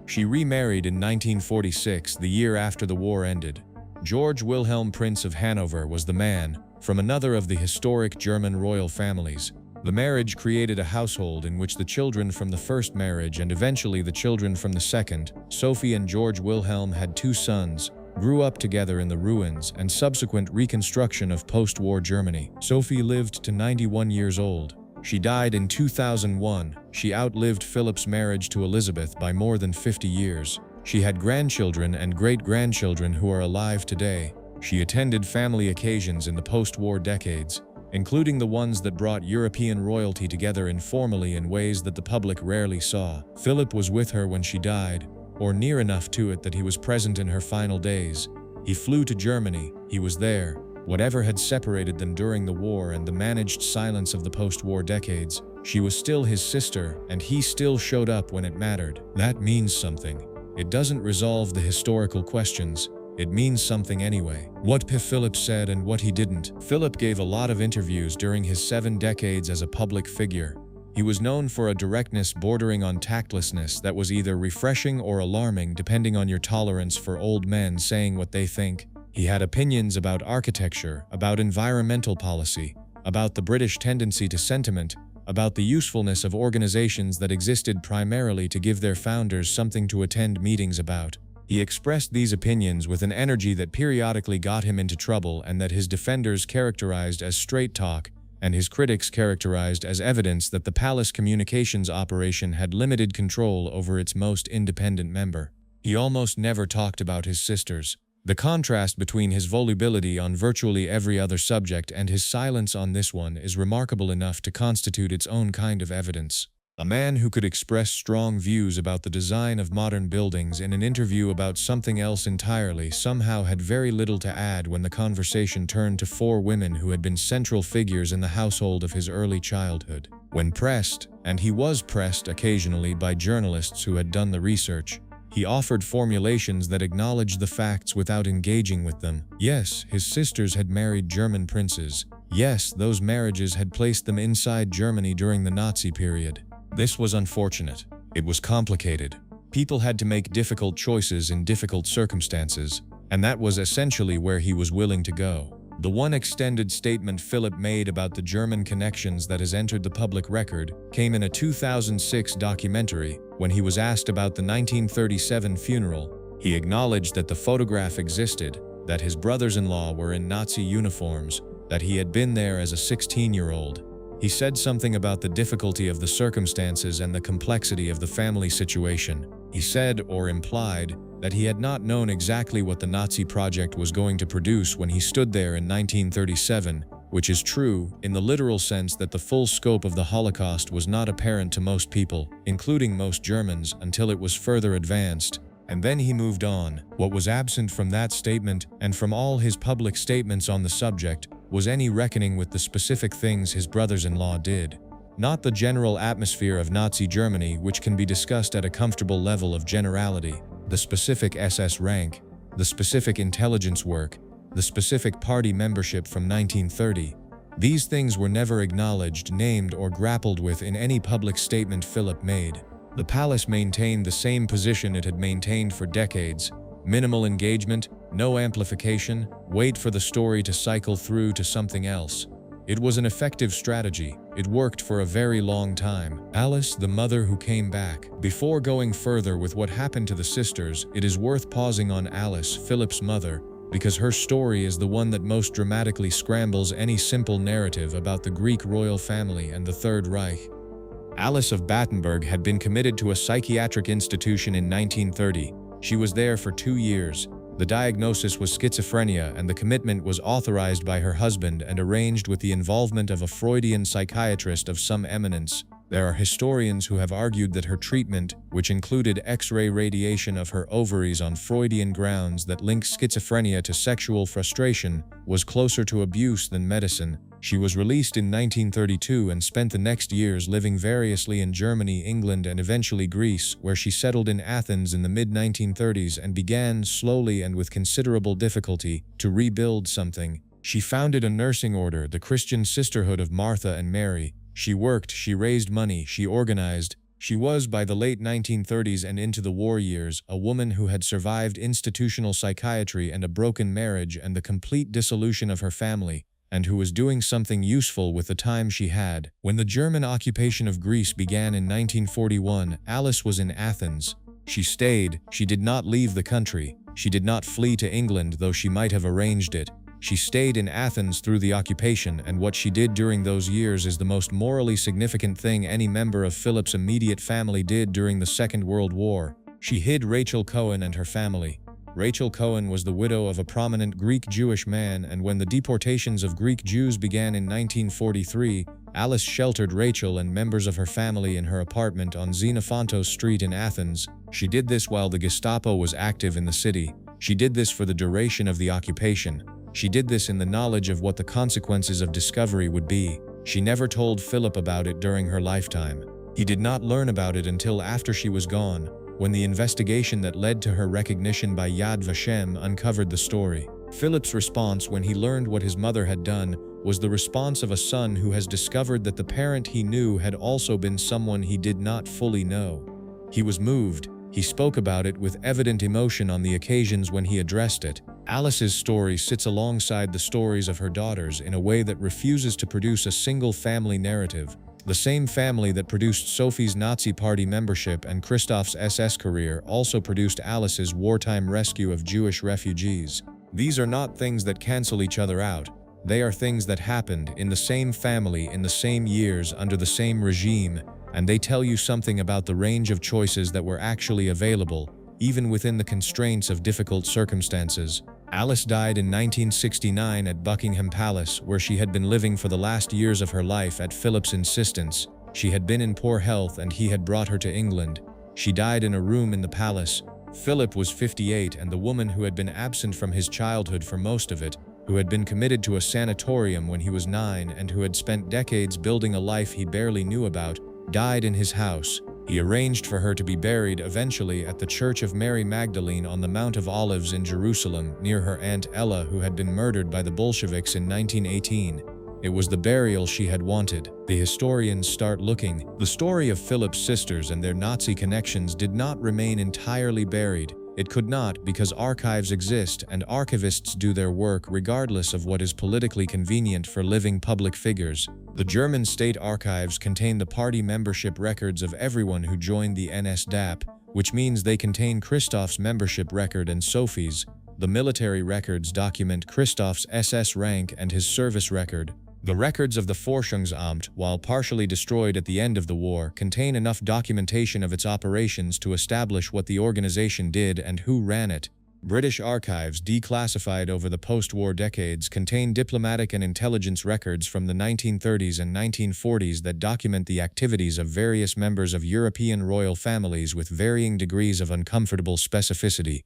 She remarried in 1946, the year after the war ended. George Wilhelm Prince of Hanover was the man, from another of the historic German royal families. The marriage created a household in which the children from the first marriage and eventually the children from the second, Sophie and George Wilhelm, had 2 sons, grew up together in the ruins and subsequent reconstruction of post-war Germany. Sophie lived to 91 years old. She died in 2001. She outlived Philip's marriage to Elizabeth by more than 50 years. She had grandchildren and great-grandchildren who are alive today. She attended family occasions in the post-war decades, including the ones that brought European royalty together informally in ways that the public rarely saw. Philip was with her when she died, or near enough to it that he was present in her final days. He flew to Germany. He was there. Whatever had separated them during the war and the managed silence of the post-war decades, she was still his sister, and he still showed up when it mattered. That means something. It doesn't resolve the historical questions. It means something anyway. What Philip said and what he didn't. Philip gave a lot of interviews during his 7 decades as a public figure. He was known for a directness bordering on tactlessness that was either refreshing or alarming depending on your tolerance for old men saying what they think. He had opinions about architecture, about environmental policy, about the British tendency to sentiment, about the usefulness of organizations that existed primarily to give their founders something to attend meetings about. He expressed these opinions with an energy that periodically got him into trouble and that his defenders characterized as straight talk, and his critics characterized as evidence that the palace communications operation had limited control over its most independent member. He almost never talked about his sisters. The contrast between his volubility on virtually every other subject and his silence on this one is remarkable enough to constitute its own kind of evidence. A man who could express strong views about the design of modern buildings in an interview about something else entirely somehow had very little to add when the conversation turned to 4 women who had been central figures in the household of his early childhood. When pressed, and he was pressed occasionally by journalists who had done the research, he offered formulations that acknowledged the facts without engaging with them. Yes, his sisters had married German princes. Yes, those marriages had placed them inside Germany during the Nazi period. This was unfortunate. It was complicated. People had to make difficult choices in difficult circumstances, and that was essentially where he was willing to go. The one extended statement Philip made about the German connections that has entered the public record came in a 2006 documentary when he was asked about the 1937 funeral. He acknowledged that the photograph existed, that his brothers-in-law were in Nazi uniforms, that he had been there as a 16-year-old. He said something about the difficulty of the circumstances and the complexity of the family situation. He said, or implied, that he had not known exactly what the Nazi project was going to produce when he stood there in 1937, which is true in the literal sense that the full scope of the Holocaust was not apparent to most people, including most Germans, until it was further advanced. And then he moved on. What was absent from that statement, and from all his public statements on the subject, was any reckoning with the specific things his brothers-in-law did. Not the general atmosphere of Nazi Germany, which can be discussed at a comfortable level of generality, the specific SS rank, the specific intelligence work, the specific party membership from 1930. These things were never acknowledged, named, or grappled with in any public statement Philip made. The palace maintained the same position it had maintained for decades: minimal engagement, no amplification, wait for the story to cycle through to something else. It was an effective strategy. It worked for a very long time. Alice, the mother who came back. Before going further with what happened to the sisters, it is worth pausing on Alice, Philip's mother, because her story is the one that most dramatically scrambles any simple narrative about the Greek royal family and the Third Reich. Alice of Battenberg had been committed to a psychiatric institution in 1930. She was there for 2 years. The diagnosis was schizophrenia, and the commitment was authorized by her husband and arranged with the involvement of a Freudian psychiatrist of some eminence. There are historians who have argued that her treatment, which included X-ray radiation of her ovaries on Freudian grounds that link schizophrenia to sexual frustration, was closer to abuse than medicine. She was released in 1932 and spent the next years living variously in Germany, England, and eventually Greece, where she settled in Athens in the mid-1930s and began, slowly and with considerable difficulty, to rebuild something. She founded a nursing order, the Christian Sisterhood of Martha and Mary. She worked, she raised money, she organized. She was, by the late 1930s and into the war years, a woman who had survived institutional psychiatry and a broken marriage and the complete dissolution of her family, and who was doing something useful with the time she had. When the German occupation of Greece began in 1941, Alice was in Athens. She stayed. She did not leave the country. She did not flee to England, though she might have arranged it. She stayed in Athens through the occupation, and what she did during those years is the most morally significant thing any member of Philip's immediate family did during the Second World War. She hid Rachel Cohen and her family. Rachel Cohen was the widow of a prominent Greek Jewish man, and when the deportations of Greek Jews began in 1943, Alice sheltered Rachel and members of her family in her apartment on Xenophontos Street in Athens. She did this while the Gestapo was active in the city. She did this for the duration of the occupation. She did this in the knowledge of what the consequences of discovery would be. She never told Philip about it during her lifetime. He did not learn about it until after she was gone, when the investigation that led to her recognition by Yad Vashem uncovered the story. Philip's response when he learned what his mother had done was the response of a son who has discovered that the parent he knew had also been someone he did not fully know. He was moved. He spoke about it with evident emotion on the occasions when he addressed it. Alice's story sits alongside the stories of her daughters in a way that refuses to produce a single family narrative. The same family that produced Sophie's Nazi Party membership and Christoph's SS career also produced Alice's wartime rescue of Jewish refugees. These are not things that cancel each other out. They are things that happened in the same family in the same years under the same regime, and they tell you something about the range of choices that were actually available, even within the constraints of difficult circumstances. Alice died in 1969 at Buckingham Palace, where she had been living for the last years of her life at Philip's insistence. She had been in poor health and he had brought her to England. She died in a room in the palace. Philip was 58, and the woman who had been absent from his childhood for most of it, who had been committed to a sanatorium when he was 9 and who had spent decades building a life he barely knew about, died in his house. He arranged for her to be buried eventually at the Church of Mary Magdalene on the Mount of Olives in Jerusalem, near her Aunt Ella, who had been murdered by the Bolsheviks in 1918. It was the burial she had wanted. The historians start looking. The story of Philip's sisters and their Nazi connections did not remain entirely buried. It could not, because archives exist and archivists do their work regardless of what is politically convenient for living public figures. The German state archives contain the party membership records of everyone who joined the NSDAP, which means they contain Christoph's membership record and Sophie's. The military records document Christoph's SS rank and his service record. The records of the Forschungsamt, while partially destroyed at the end of the war, contain enough documentation of its operations to establish what the organization did and who ran it. British archives, declassified over the post-war decades, contain diplomatic and intelligence records from the 1930s and 1940s that document the activities of various members of European royal families with varying degrees of uncomfortable specificity.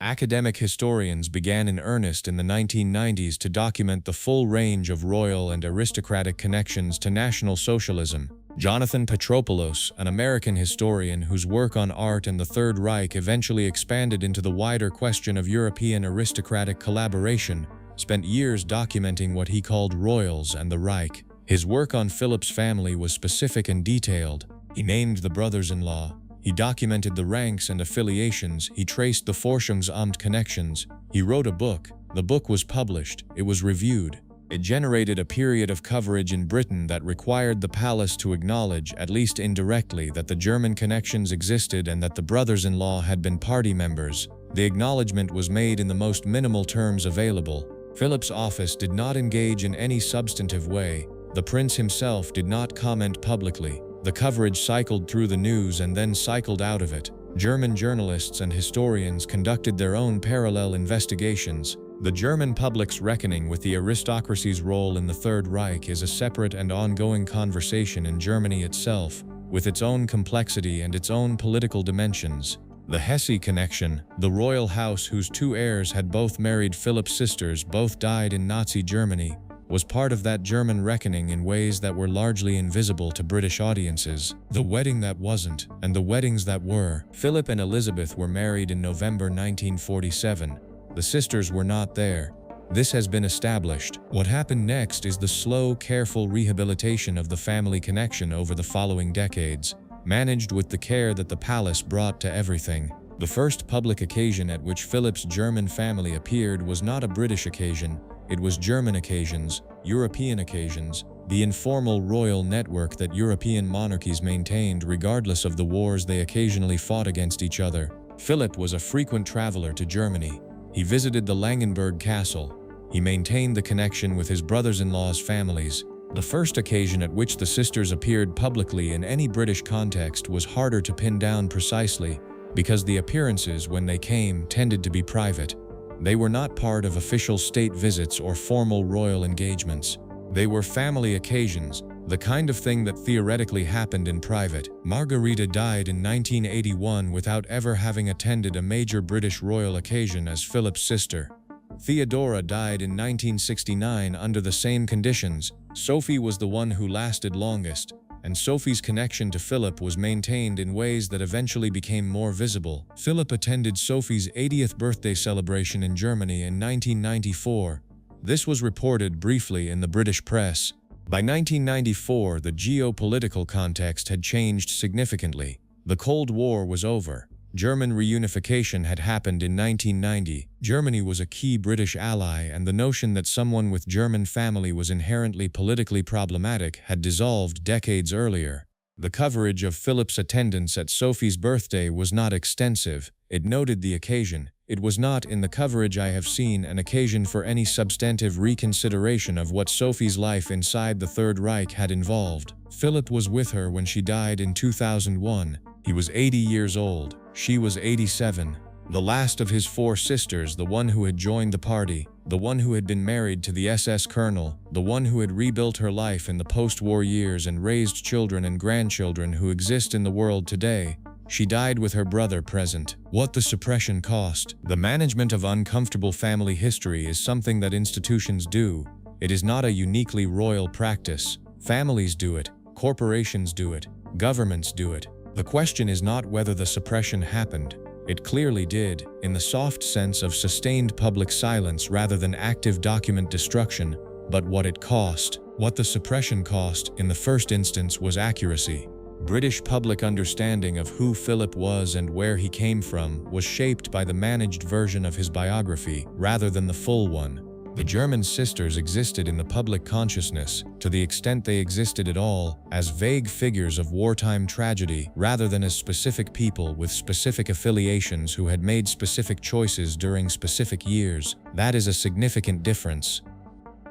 Academic historians began in earnest in the 1990s to document the full range of royal and aristocratic connections to National Socialism. Jonathan Petropoulos, an American historian whose work on art and the Third Reich eventually expanded into the wider question of European aristocratic collaboration, spent years documenting what he called royals and the Reich. His work on Philip's family was specific and detailed. He named the brothers-in-law. He documented the ranks and affiliations. He traced the Forschungsamt connections. He wrote a book. The book was published. It was reviewed. It generated a period of coverage in Britain that required the palace to acknowledge, at least indirectly, that the German connections existed and that the brothers-in-law had been party members. The acknowledgement was made in the most minimal terms available. Philip's office did not engage in any substantive way. The prince himself did not comment publicly. The coverage cycled through the news and then cycled out of it. German journalists and historians conducted their own parallel investigations. The German public's reckoning with the aristocracy's role in the Third Reich is a separate and ongoing conversation in Germany itself, with its own complexity and its own political dimensions. The Hesse connection, the royal house whose two heirs had both married Philip's sisters, both died in Nazi Germany, was part of that German reckoning in ways that were largely invisible to British audiences. The wedding that wasn't, and the weddings that were. Philip and Elizabeth were married in November 1947. The sisters were not there. This has been established. What happened next is the slow, careful rehabilitation of the family connection over the following decades, managed with the care that the palace brought to everything. The first public occasion at which Philip's German family appeared was not a British occasion. It was German occasions, European occasions, the informal royal network that European monarchies maintained regardless of the wars they occasionally fought against each other. Philip was a frequent traveler to Germany. He visited the Langenberg Castle. He maintained the connection with his brothers-in-law's families. The first occasion at which the sisters appeared publicly in any British context was harder to pin down precisely, because the appearances, when they came, tended to be private. They were not part of official state visits or formal royal engagements. They were family occasions, the kind of thing that theoretically happened in private. Margarita died in 1981 without ever having attended a major British royal occasion as Philip's sister. Theodora died in 1969 under the same conditions. Sophie was the one who lasted longest, and Sophie's connection to Philip was maintained in ways that eventually became more visible. Philip attended Sophie's 80th birthday celebration in Germany in 1994. This was reported briefly in the British press. By 1994, the geopolitical context had changed significantly. The Cold War was over. German reunification had happened in 1990. Germany was a key British ally, and the notion that someone with German family was inherently politically problematic had dissolved decades earlier. The coverage of Philip's attendance at Sophie's birthday was not extensive. It noted the occasion. It was not, in the coverage I have seen, an occasion for any substantive reconsideration of what Sophie's life inside the Third Reich had involved. Philip was with her when she died in 2001. He was 80 years old. She was 87. The last of his four sisters, the one who had joined the party, the one who had been married to the SS colonel, the one who had rebuilt her life in the post-war years and raised children and grandchildren who exist in the world today. She died with her brother present. What the suppression cost. The management of uncomfortable family history is something that institutions do. It is not a uniquely royal practice. Families do it. Corporations do it. Governments do it. The question is not whether the suppression happened. It clearly did, in the soft sense of sustained public silence rather than active document destruction, but what it cost. What the suppression cost, in the first instance, was accuracy. British public understanding of who Philip was and where he came from was shaped by the managed version of his biography, rather than the full one. The German sisters existed in the public consciousness, to the extent they existed at all, as vague figures of wartime tragedy, rather than as specific people with specific affiliations who had made specific choices during specific years. That is a significant difference.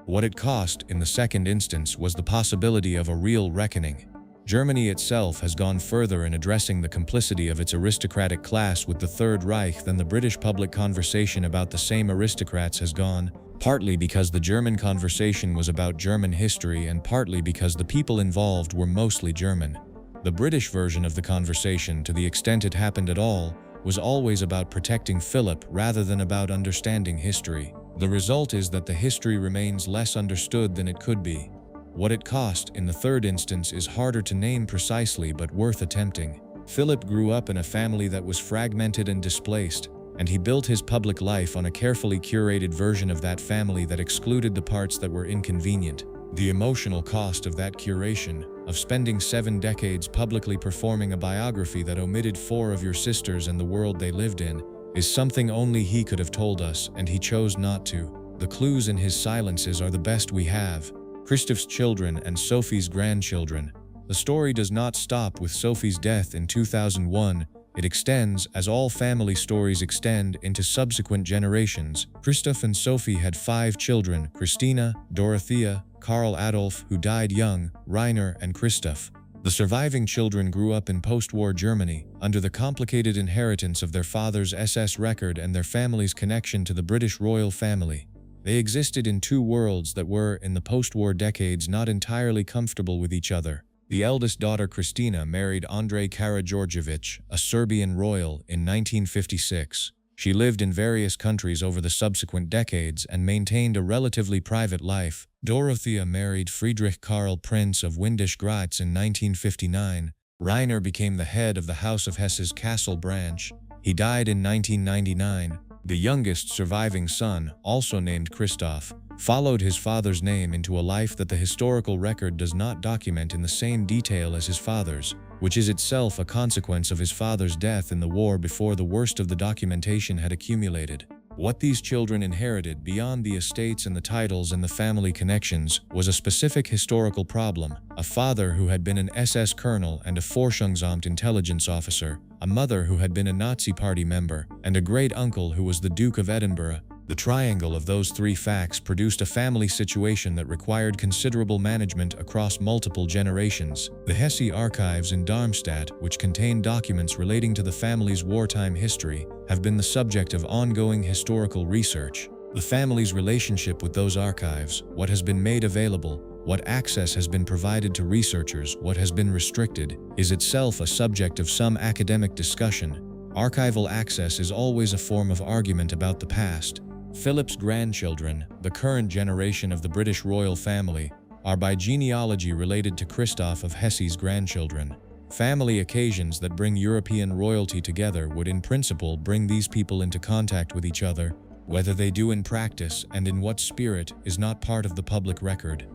What it cost, in the second instance, was the possibility of a real reckoning. Germany itself has gone further in addressing the complicity of its aristocratic class with the Third Reich than the British public conversation about the same aristocrats has gone, partly because the German conversation was about German history and partly because the people involved were mostly German. The British version of the conversation, to the extent it happened at all, was always about protecting Philip rather than about understanding history. The result is that the history remains less understood than it could be. What it cost, in the third instance, is harder to name precisely but worth attempting. Philip grew up in a family that was fragmented and displaced, and he built his public life on a carefully curated version of that family that excluded the parts that were inconvenient. The emotional cost of that curation, of spending 7 decades publicly performing a biography that omitted 4 of your sisters and the world they lived in, is something only he could have told us, and he chose not to. The clues in his silences are the best we have. Christoph's children and Sophie's grandchildren. The story does not stop with Sophie's death in 2001. It extends, as all family stories extend, into subsequent generations. Christoph and Sophie had 5 children: Christina, Dorothea, Karl Adolf, who died young, Rainer, and Christoph. The surviving children grew up in post-war Germany, under the complicated inheritance of their father's SS record and their family's connection to the British royal family. They existed in 2 worlds that were, in the post-war decades, not entirely comfortable with each other. The eldest daughter, Christina, married Andrei Karađorđević, a Serbian royal, in 1956. She lived in various countries over the subsequent decades and maintained a relatively private life. Dorothea married Friedrich Karl, Prince of Windisch-Gratz, in 1959. Rainer became the head of the House of Hesse's Kassel branch. He died in 1999. The youngest surviving son, also named Christoph, followed his father's name into a life that the historical record does not document in the same detail as his father's, which is itself a consequence of his father's death in the war before the worst of the documentation had accumulated. What these children inherited, beyond the estates and the titles and the family connections, was a specific historical problem: a father who had been an SS colonel and a Forschungsamt intelligence officer, a mother who had been a Nazi Party member, and a great-uncle who was the Duke of Edinburgh. The triangle of those 3 facts produced a family situation that required considerable management across multiple generations. The Hesse archives in Darmstadt, which contain documents relating to the family's wartime history, have been the subject of ongoing historical research. The family's relationship with those archives, what has been made available, what access has been provided to researchers, what has been restricted, is itself a subject of some academic discussion. Archival access is always a form of argument about the past. Philip's grandchildren, the current generation of the British royal family, are by genealogy related to Christoph of Hesse's grandchildren. Family occasions that bring European royalty together would in principle bring these people into contact with each other. Whether they do in practice and in what spirit is not part of the public record.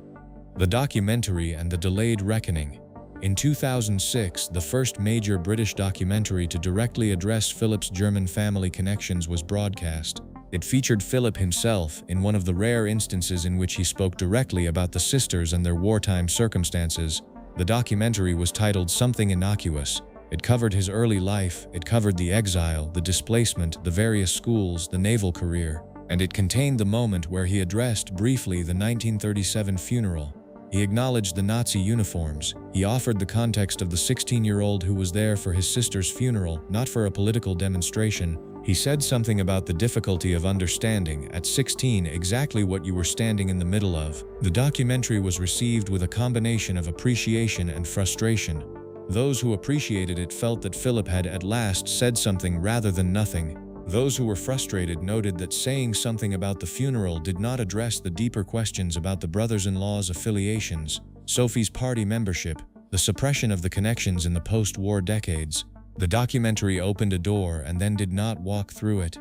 The documentary and the delayed reckoning. In 2006, the first major British documentary to directly address Philip's German family connections was broadcast. It featured Philip himself, in one of the rare instances in which he spoke directly about the sisters and their wartime circumstances. The documentary was titled Something Innocuous. It covered his early life, it covered the exile, the displacement, the various schools, the naval career, and it contained the moment where he addressed briefly the 1937 funeral. He acknowledged the Nazi uniforms. He offered the context of the 16-year-old who was there for his sister's funeral, not for a political demonstration. He said something about the difficulty of understanding, at 16, exactly what you were standing in the middle of. The documentary was received with a combination of appreciation and frustration. Those who appreciated it felt that Philip had at last said something rather than nothing. Those who were frustrated noted that saying something about the funeral did not address the deeper questions about the brothers-in-law's affiliations, Sophie's party membership, the suppression of the connections in the post-war decades. The documentary opened a door and then did not walk through it.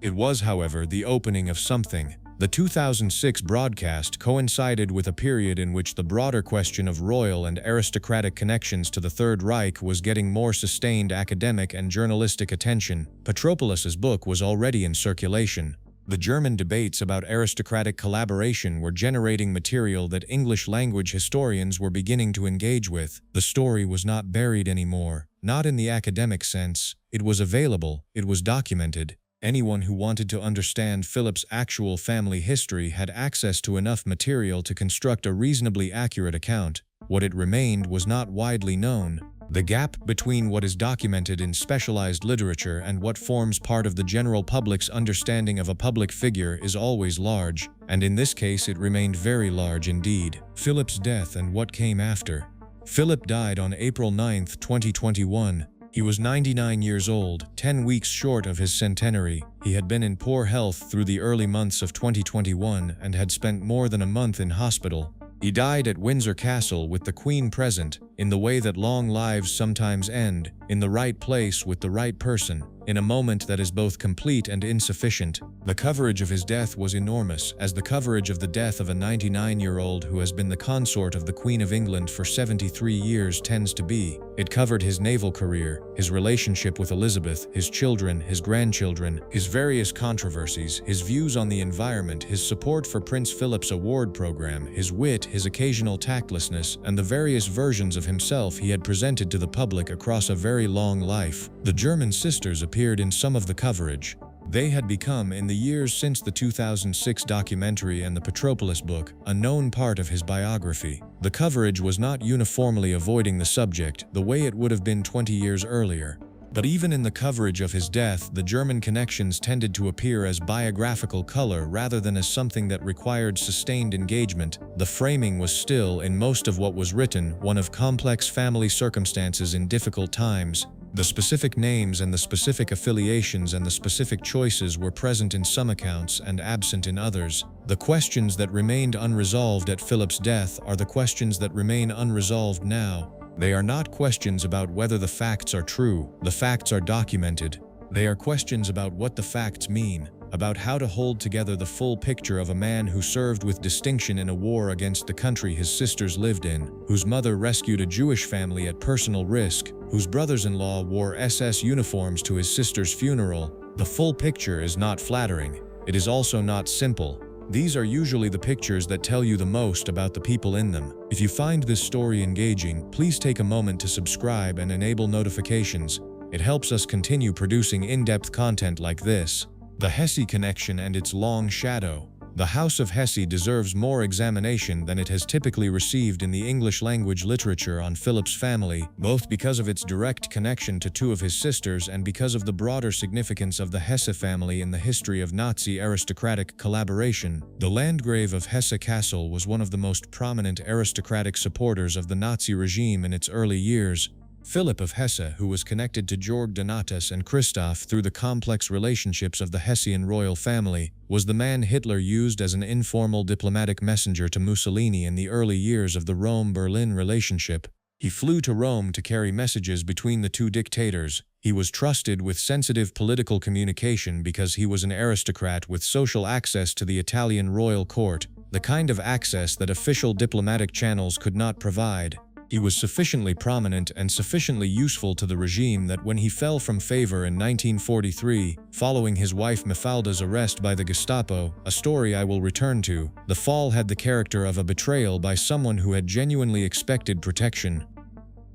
It was, however, the opening of something. The 2006 broadcast coincided with a period in which the broader question of royal and aristocratic connections to the Third Reich was getting more sustained academic and journalistic attention. Patropoulos's book was already in circulation. The German debates about aristocratic collaboration were generating material that English-language historians were beginning to engage with. The story was not buried anymore, not in the academic sense. It was available, it was documented. Anyone who wanted to understand Philip's actual family history had access to enough material to construct a reasonably accurate account. What it remained was not widely known. The gap between what is documented in specialized literature and what forms part of the general public's understanding of a public figure is always large, and in this case it remained very large indeed. Philip's death and what came after. Philip died on April 9, 2021. He was 99 years old, 10 weeks short of his centenary. He had been in poor health through the early months of 2021 and had spent more than a month in hospital. He died at Windsor Castle with the Queen present, in the way that long lives sometimes end, in the right place with the right person, in a moment that is both complete and insufficient. The coverage of his death was enormous, as the coverage of the death of a 99-year-old who has been the consort of the Queen of England for 73 years tends to be. It covered his naval career, his relationship with Elizabeth, his children, his grandchildren, his various controversies, his views on the environment, his support for Prince Philip's award program, his wit, his occasional tactlessness, and the various versions of himself he had presented to the public across a very long life. The German sisters appeared in some of the coverage. They had become, in the years since the 2006 documentary and the Petropolis book, a known part of his biography. The coverage was not uniformly avoiding the subject, the way it would have been 20 years earlier. But even in the coverage of his death, the German connections tended to appear as biographical color rather than as something that required sustained engagement. The framing was still, in most of what was written, one of complex family circumstances in difficult times. The specific names and the specific affiliations and the specific choices were present in some accounts and absent in others. The questions that remained unresolved at Philip's death are the questions that remain unresolved now. They are not questions about whether the facts are true. The facts are documented. They are questions about what the facts mean, about how to hold together the full picture of a man who served with distinction in a war against the country his sisters lived in, whose mother rescued a Jewish family at personal risk, whose brothers-in-law wore SS uniforms to his sister's funeral. The full picture is not flattering. It is also not simple. These are usually the pictures that tell you the most about the people in them. If you find this story engaging, please take a moment to subscribe and enable notifications. It helps us continue producing in-depth content like this. The Hesse connection and its long shadow. The House of Hesse deserves more examination than it has typically received in the English language literature on Philip's family, both because of its direct connection to two of his sisters and because of the broader significance of the Hesse family in the history of Nazi aristocratic collaboration. The Landgrave of Hesse Castle was one of the most prominent aristocratic supporters of the Nazi regime in its early years. Philip of Hesse, who was connected to Georg Donatus and Christoph through the complex relationships of the Hessian royal family, was the man Hitler used as an informal diplomatic messenger to Mussolini in the early years of the Rome-Berlin relationship. He flew to Rome to carry messages between the two dictators. He was trusted with sensitive political communication because he was an aristocrat with social access to the Italian royal court, the kind of access that official diplomatic channels could not provide. He was sufficiently prominent and sufficiently useful to the regime that when he fell from favor in 1943, following his wife Mafalda's arrest by the Gestapo, a story I will return to, the fall had the character of a betrayal by someone who had genuinely expected protection.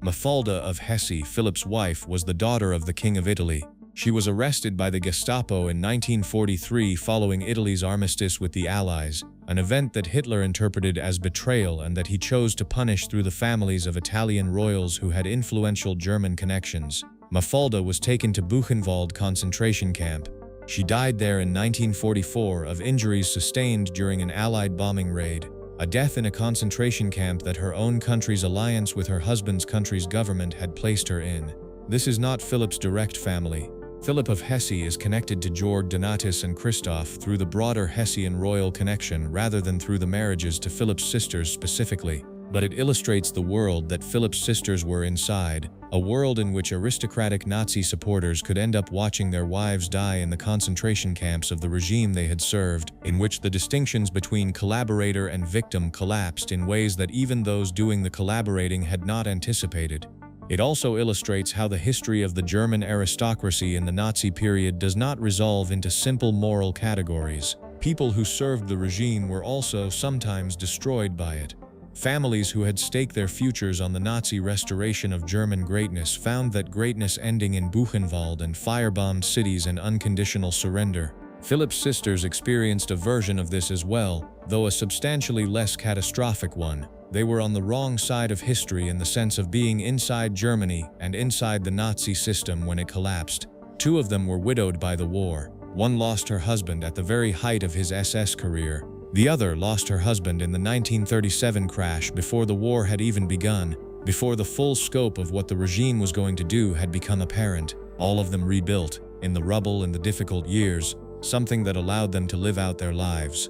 Mafalda of Hesse, Philip's wife, was the daughter of the King of Italy. She was arrested by the Gestapo in 1943 following Italy's armistice with the Allies, an event that Hitler interpreted as betrayal and that he chose to punish through the families of Italian royals who had influential German connections. Mafalda was taken to Buchenwald concentration camp. She died there in 1944 of injuries sustained during an Allied bombing raid, a death in a concentration camp that her own country's alliance with her husband's country's government had placed her in. This is not Philip's direct family. Philip of Hesse is connected to Georg Donatus and Christoph through the broader Hessian royal connection rather than through the marriages to Philip's sisters specifically. But it illustrates the world that Philip's sisters were inside, a world in which aristocratic Nazi supporters could end up watching their wives die in the concentration camps of the regime they had served, in which the distinctions between collaborator and victim collapsed in ways that even those doing the collaborating had not anticipated. It also illustrates how the history of the German aristocracy in the Nazi period does not resolve into simple moral categories. People who served the regime were also sometimes destroyed by it. Families who had staked their futures on the Nazi restoration of German greatness found that greatness ending in Buchenwald and firebombed cities and unconditional surrender. Philip's sisters experienced a version of this as well, though a substantially less catastrophic one. They were on the wrong side of history in the sense of being inside Germany and inside the Nazi system when it collapsed. Two of them were widowed by the war. One lost her husband at the very height of his SS career. The other lost her husband in the 1937 crash before the war had even begun, before the full scope of what the regime was going to do had become apparent. All of them rebuilt, in the rubble and the difficult years, something that allowed them to live out their lives.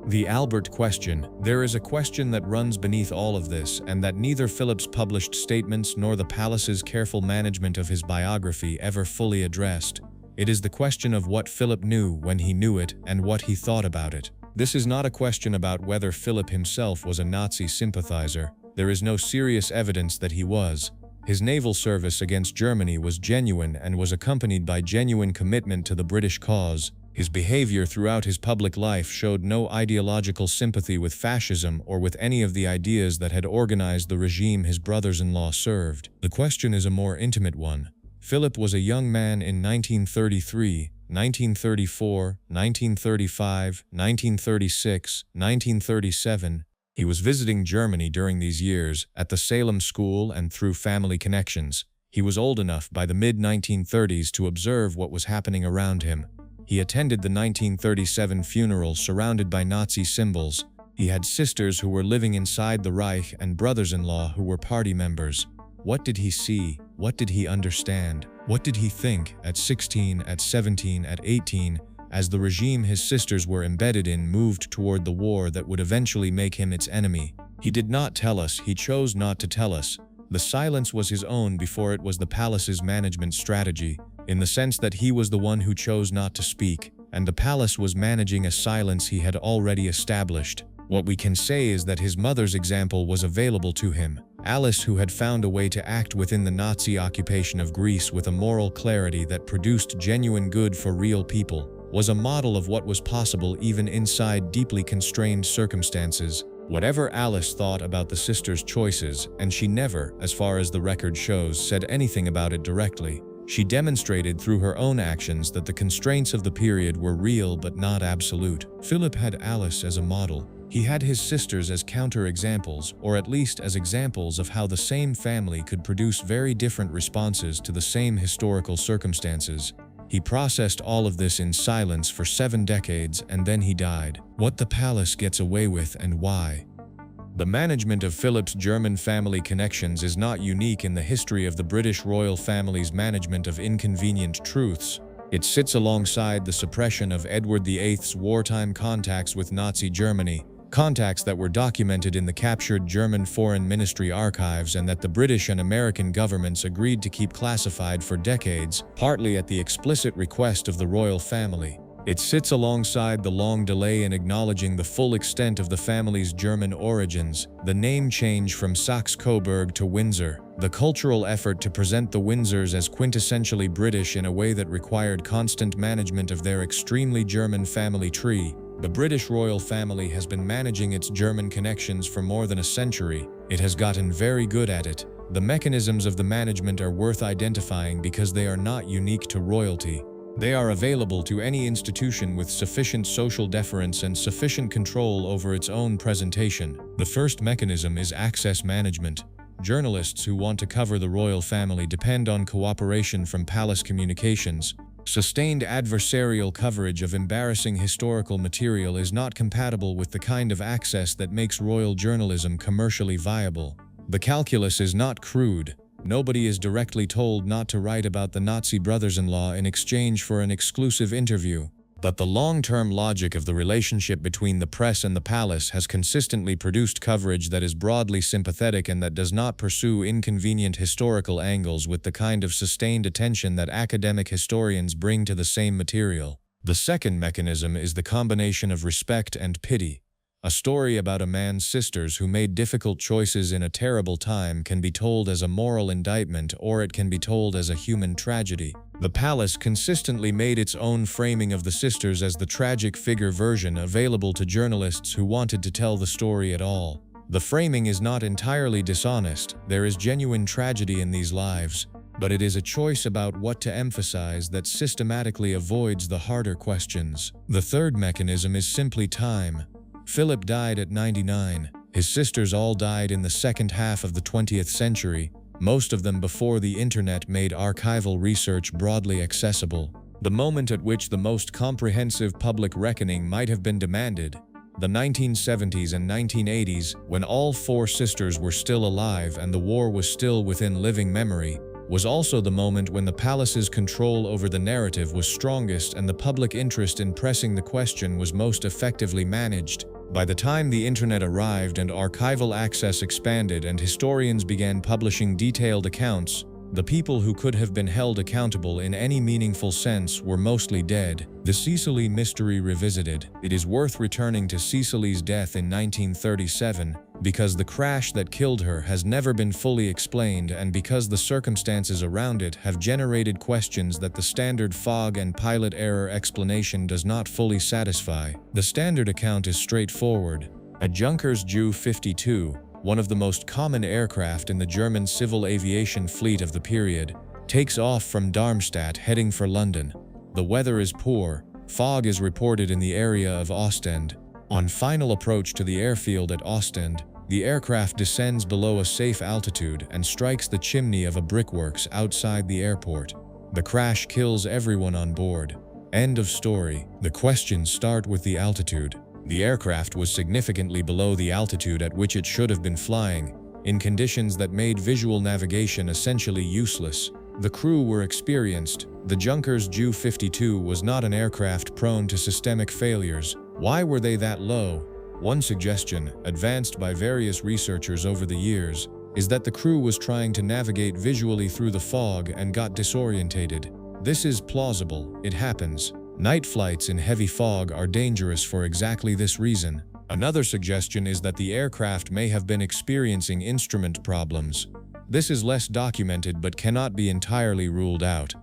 The Albert question. There is a question that runs beneath all of this, and that neither Philip's published statements nor the palace's careful management of his biography ever fully addressed. It is the question of what Philip knew when he knew it and what he thought about it. This is not a question about whether Philip himself was a Nazi sympathizer. There is no serious evidence that he was. His naval service against Germany was genuine and was accompanied by genuine commitment to the British cause. His behavior throughout his public life showed no ideological sympathy with fascism or with any of the ideas that had organized the regime his brothers-in-law served. The question is a more intimate one. Philip was a young man in 1933, 1934, 1935, 1936, 1937. He was visiting Germany during these years at the Salem School and through family connections. He was old enough by the mid-1930s to observe what was happening around him. He attended the 1937 funeral surrounded by Nazi symbols. He had sisters who were living inside the Reich and brothers-in-law who were party members. What did he see? What did he understand? What did he think at 16, at 17, at 18, as the regime his sisters were embedded in moved toward the war that would eventually make him its enemy? He did not tell us, he chose not to tell us. The silence was his own before it was the palace's management strategy, in the sense that he was the one who chose not to speak, and the palace was managing a silence he had already established. What we can say is that his mother's example was available to him. Alice, who had found a way to act within the Nazi occupation of Greece with a moral clarity that produced genuine good for real people, was a model of what was possible even inside deeply constrained circumstances. Whatever Alice thought about the sisters' choices, and she never, as far as the record shows, said anything about it directly, she demonstrated through her own actions that the constraints of the period were real but not absolute. Philip had Alice as a model. He had his sisters as counter-examples, or at least as examples of how the same family could produce very different responses to the same historical circumstances. He processed all of this in silence for 7 decades, and then he died. What the palace gets away with and why. The management of Philip's German family connections is not unique in the history of the British royal family's management of inconvenient truths. It sits alongside the suppression of Edward VIII's wartime contacts with Nazi Germany, contacts that were documented in the captured German Foreign Ministry archives and that the British and American governments agreed to keep classified for decades, partly at the explicit request of the royal family. It sits alongside the long delay in acknowledging the full extent of the family's German origins, the name change from Saxe-Coburg to Windsor, the cultural effort to present the Windsors as quintessentially British in a way that required constant management of their extremely German family tree. The British royal family has been managing its German connections for more than a century. It has gotten very good at it. The mechanisms of the management are worth identifying because they are not unique to royalty. They are available to any institution with sufficient social deference and sufficient control over its own presentation. The first mechanism is access management. Journalists who want to cover the royal family depend on cooperation from palace communications. Sustained adversarial coverage of embarrassing historical material is not compatible with the kind of access that makes royal journalism commercially viable. The calculus is not crude. Nobody is directly told not to write about the Nazi brothers-in-law in exchange for an exclusive interview. But the long-term logic of the relationship between the press and the palace has consistently produced coverage that is broadly sympathetic and that does not pursue inconvenient historical angles with the kind of sustained attention that academic historians bring to the same material. The second mechanism is the combination of respect and pity. A story about a man's sisters who made difficult choices in a terrible time can be told as a moral indictment, or it can be told as a human tragedy. The palace consistently made its own framing of the sisters as the tragic figure version available to journalists who wanted to tell the story at all. The framing is not entirely dishonest. There is genuine tragedy in these lives, but it is a choice about what to emphasize that systematically avoids the harder questions. The third mechanism is simply time. Philip died at 99. His sisters all died in the second half of the 20th century, most of them before the internet made archival research broadly accessible. The moment at which the most comprehensive public reckoning might have been demanded, the 1970s and 1980s, when all four sisters were still alive and the war was still within living memory, was also the moment when the palace's control over the narrative was strongest and the public interest in pressing the question was most effectively managed. By the time the internet arrived and archival access expanded and historians began publishing detailed accounts, the people who could have been held accountable in any meaningful sense were mostly dead. The Cicely mystery revisited. It is worth returning to Cicely's death in 1937 because the crash that killed her has never been fully explained and because the circumstances around it have generated questions that the standard fog and pilot error explanation does not fully satisfy. The standard account is straightforward. A Junkers Ju-52, one of the most common aircraft in the German civil aviation fleet of the period, takes off from Darmstadt heading for London. The weather is poor. Fog is reported in the area of Ostend. On final approach to the airfield at Ostend, the aircraft descends below a safe altitude and strikes the chimney of a brickworks outside the airport. The crash kills everyone on board. End of story. The questions start with the altitude. The aircraft was significantly below the altitude at which it should have been flying, in conditions that made visual navigation essentially useless. The crew were experienced. The Junkers Ju-52 was not an aircraft prone to systemic failures. Why were they that low? One suggestion, advanced by various researchers over the years, is that the crew was trying to navigate visually through the fog and got disorientated. This is plausible. It happens. Night flights in heavy fog are dangerous for exactly this reason. Another suggestion is that the aircraft may have been experiencing instrument problems. This is less documented but cannot be entirely ruled out.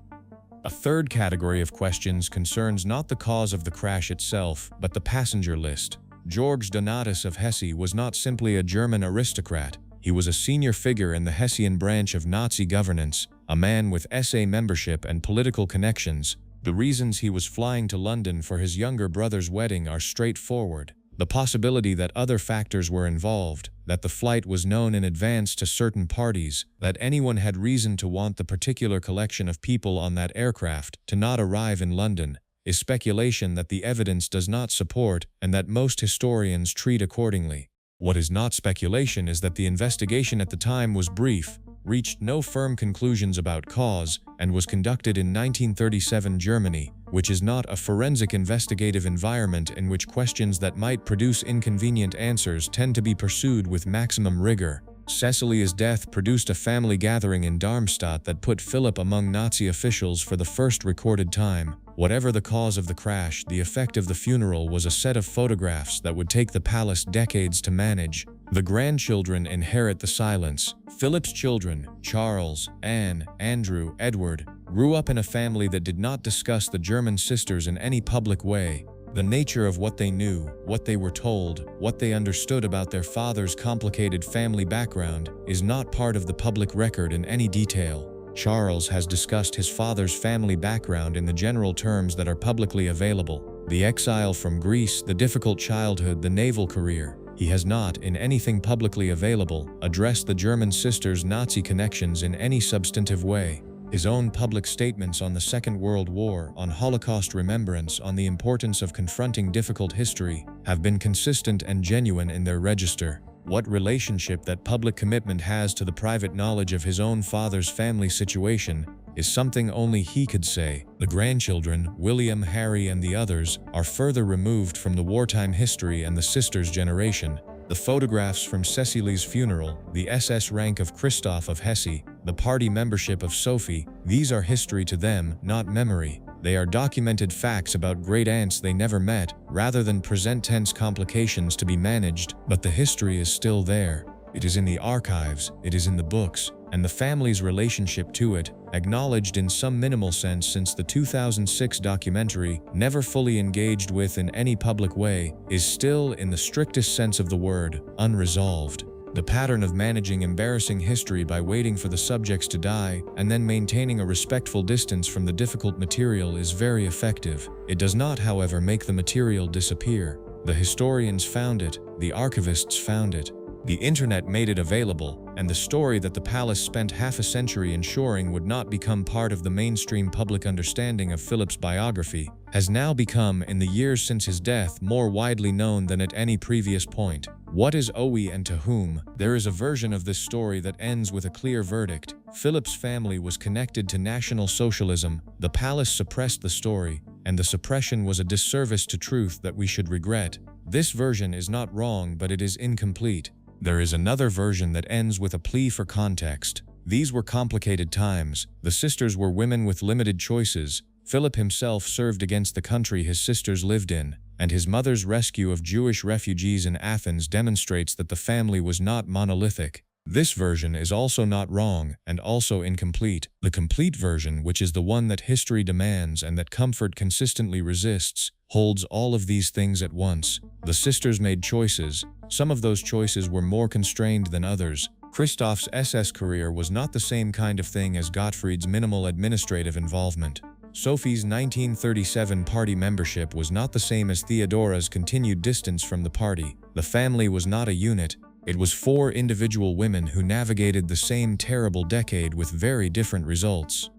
A third category of questions concerns not the cause of the crash itself, but the passenger list. Georg Donatus of Hesse was not simply a German aristocrat. He was a senior figure in the Hessian branch of Nazi governance, a man with SA membership and political connections. The reasons he was flying to London for his younger brother's wedding are straightforward. The possibility that other factors were involved, that the flight was known in advance to certain parties, that anyone had reason to want the particular collection of people on that aircraft to not arrive in London, is speculation that the evidence does not support and that most historians treat accordingly. What is not speculation is that the investigation at the time was brief, reached no firm conclusions about cause, and was conducted in 1937 Germany, which is not a forensic investigative environment in which questions that might produce inconvenient answers tend to be pursued with maximum rigor. Cecilia's death produced a family gathering in Darmstadt that put Philip among Nazi officials for the first recorded time. Whatever the cause of the crash, the effect of the funeral was a set of photographs that would take the palace decades to manage. The grandchildren inherit the silence. Philip's children, Charles, Anne, Andrew, Edward, grew up in a family that did not discuss the German sisters in any public way. The nature of what they knew, what they were told, what they understood about their father's complicated family background is not part of the public record in any detail. Charles has discussed his father's family background in the general terms that are publicly available: the exile from Greece, the difficult childhood, the naval career. He has not, in anything publicly available, addressed the German sisters' Nazi connections in any substantive way. His own public statements on the Second World War, on Holocaust remembrance, on the importance of confronting difficult history, have been consistent and genuine in their register. What relationship that public commitment has to the private knowledge of his own father's family situation is something only he could say. The grandchildren, William, Harry, and the others, are further removed from the wartime history and the sisters' generation. The photographs from Cecily's funeral, the SS rank of Christoph of Hesse, the party membership of Sophie, these are history to them, not memory. They are documented facts about great-aunts they never met, rather than present-tense complications to be managed, but the history is still there. It is in the archives, it is in the books, and the family's relationship to it, acknowledged in some minimal sense since the 2006 documentary, never fully engaged with in any public way, is still, in the strictest sense of the word, unresolved. The pattern of managing embarrassing history by waiting for the subjects to die and then maintaining a respectful distance from the difficult material is very effective. It does not, however, make the material disappear. The historians found it, the archivists found it. The internet made it available, and the story that the palace spent half a century ensuring would not become part of the mainstream public understanding of Philip's biography has now become, in the years since his death, more widely known than at any previous point. What is Owe and to whom? There is a version of this story that ends with a clear verdict. Philip's family was connected to National Socialism, the palace suppressed the story, and the suppression was a disservice to truth that we should regret. This version is not wrong, but it is incomplete. There is another version that ends with a plea for context. These were complicated times. The sisters were women with limited choices. Philip himself served against the country his sisters lived in, and his mother's rescue of Jewish refugees in Athens demonstrates that the family was not monolithic. This version is also not wrong, and also incomplete. The complete version, which is the one that history demands and that comfort consistently resists, holds all of these things at once. The sisters made choices. Some of those choices were more constrained than others. Christoph's SS career was not the same kind of thing as Gottfried's minimal administrative involvement. Sophie's 1937 party membership was not the same as Theodora's continued distance from the party. The family was not a unit. It was 4 individual women who navigated the same terrible decade with very different results.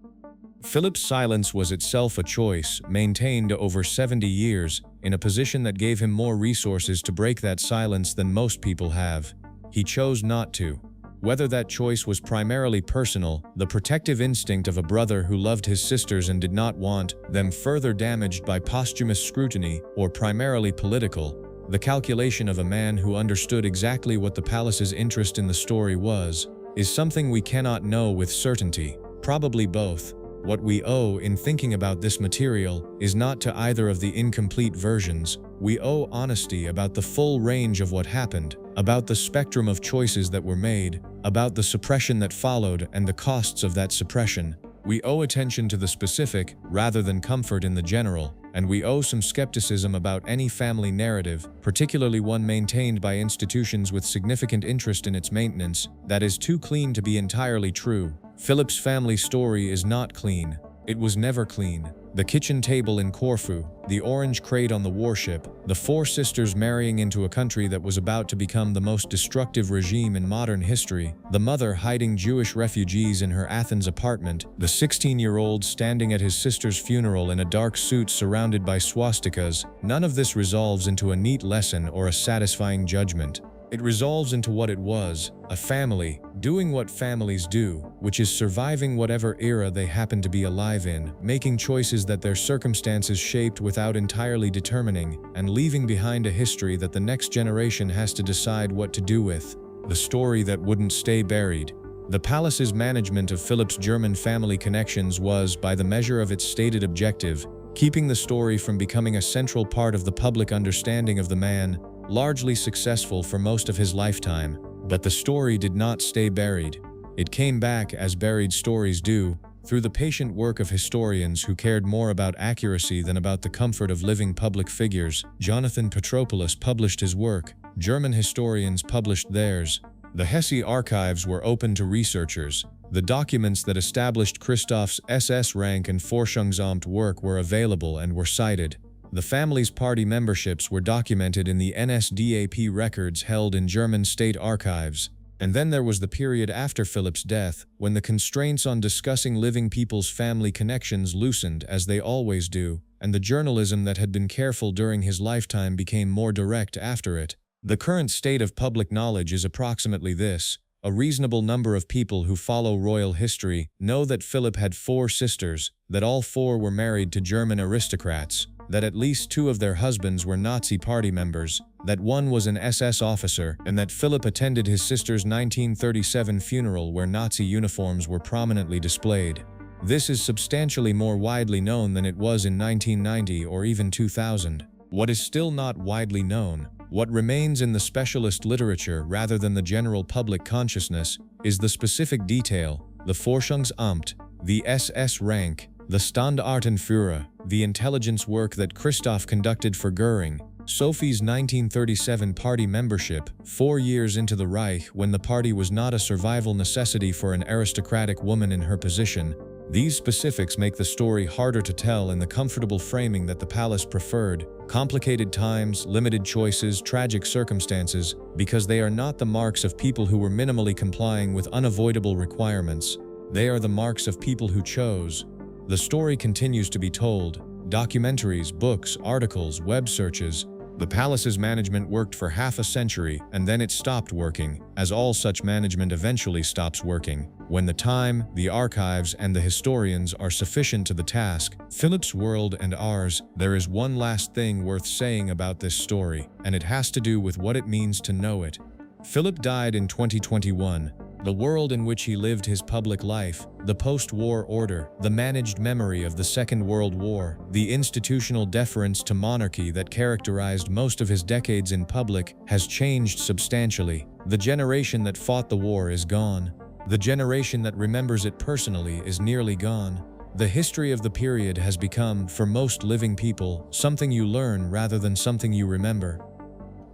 Philip's silence was itself a choice, maintained over 70 years, in a position that gave him more resources to break that silence than most people have. He chose not to. Whether that choice was primarily personal, the protective instinct of a brother who loved his sisters and did not want them further damaged by posthumous scrutiny, or primarily political, the calculation of a man who understood exactly what the palace's interest in the story was, is something we cannot know with certainty. Probably both. What we owe in thinking about this material is not to either of the incomplete versions. We owe honesty about the full range of what happened, about the spectrum of choices that were made, about the suppression that followed and the costs of that suppression. We owe attention to the specific rather than comfort in the general, and we owe some skepticism about any family narrative, particularly one maintained by institutions with significant interest in its maintenance, that is too clean to be entirely true. Philip's family story is not clean. It was never clean. The kitchen table in Corfu, the orange crate on the warship, the 4 sisters marrying into a country that was about to become the most destructive regime in modern history, the mother hiding Jewish refugees in her Athens apartment, the 16-year-old standing at his sister's funeral in a dark suit surrounded by swastikas. None of this resolves into a neat lesson or a satisfying judgment. It resolves into what it was, a family, doing what families do, which is surviving whatever era they happen to be alive in, making choices that their circumstances shaped without entirely determining, and leaving behind a history that the next generation has to decide what to do with. The story that wouldn't stay buried. The palace's management of Philip's German family connections was, by the measure of its stated objective, keeping the story from becoming a central part of the public understanding of the man, largely successful for most of his lifetime. But the story did not stay buried. It came back, as buried stories do, through the patient work of historians who cared more about accuracy than about the comfort of living public figures. Jonathan Petropoulos published his work. German historians published theirs. The Hesse archives were open to researchers. The documents that established Christoph's SS rank and Forschungsamt work were available and were cited. The family's party memberships were documented in the NSDAP records held in German state archives. And then there was the period after Philip's death, when the constraints on discussing living people's family connections loosened, as they always do, and the journalism that had been careful during his lifetime became more direct after it. The current state of public knowledge is approximately this. A reasonable number of people who follow royal history know that Philip had 4 sisters, that all 4 were married to German aristocrats, that at least 2 of their husbands were Nazi party members, that one was an SS officer, and that Philip attended his sister's 1937 funeral where Nazi uniforms were prominently displayed. This is substantially more widely known than it was in 1990 or even 2000. What is still not widely known, What remains in the specialist literature rather than the general public consciousness is the specific detail, the Forschungsamt, the SS rank, the Standartenführer, the intelligence work that Christoph conducted for Göring, Sophie's 1937 party membership, 4 years into the Reich when the party was not a survival necessity for an aristocratic woman in her position. These specifics make the story harder to tell in the comfortable framing that the palace preferred: complicated times, limited choices, tragic circumstances, because they are not the marks of people who were minimally complying with unavoidable requirements. They are the marks of people who chose. The story continues to be told. Documentaries, books, articles, web searches. The palace's management worked for half a century, and then it stopped working, as all such management eventually stops working, when the time, the archives, and the historians are sufficient to the task. Philip's world and ours. There is one last thing worth saying about this story, and it has to do with what it means to know it. Philip died in 2021. The world in which he lived his public life, the post-war order, the managed memory of the Second World War, the institutional deference to monarchy that characterized most of his decades in public, has changed substantially. The generation that fought the war is gone. The generation that remembers it personally is nearly gone. The history of the period has become, for most living people, something you learn rather than something you remember.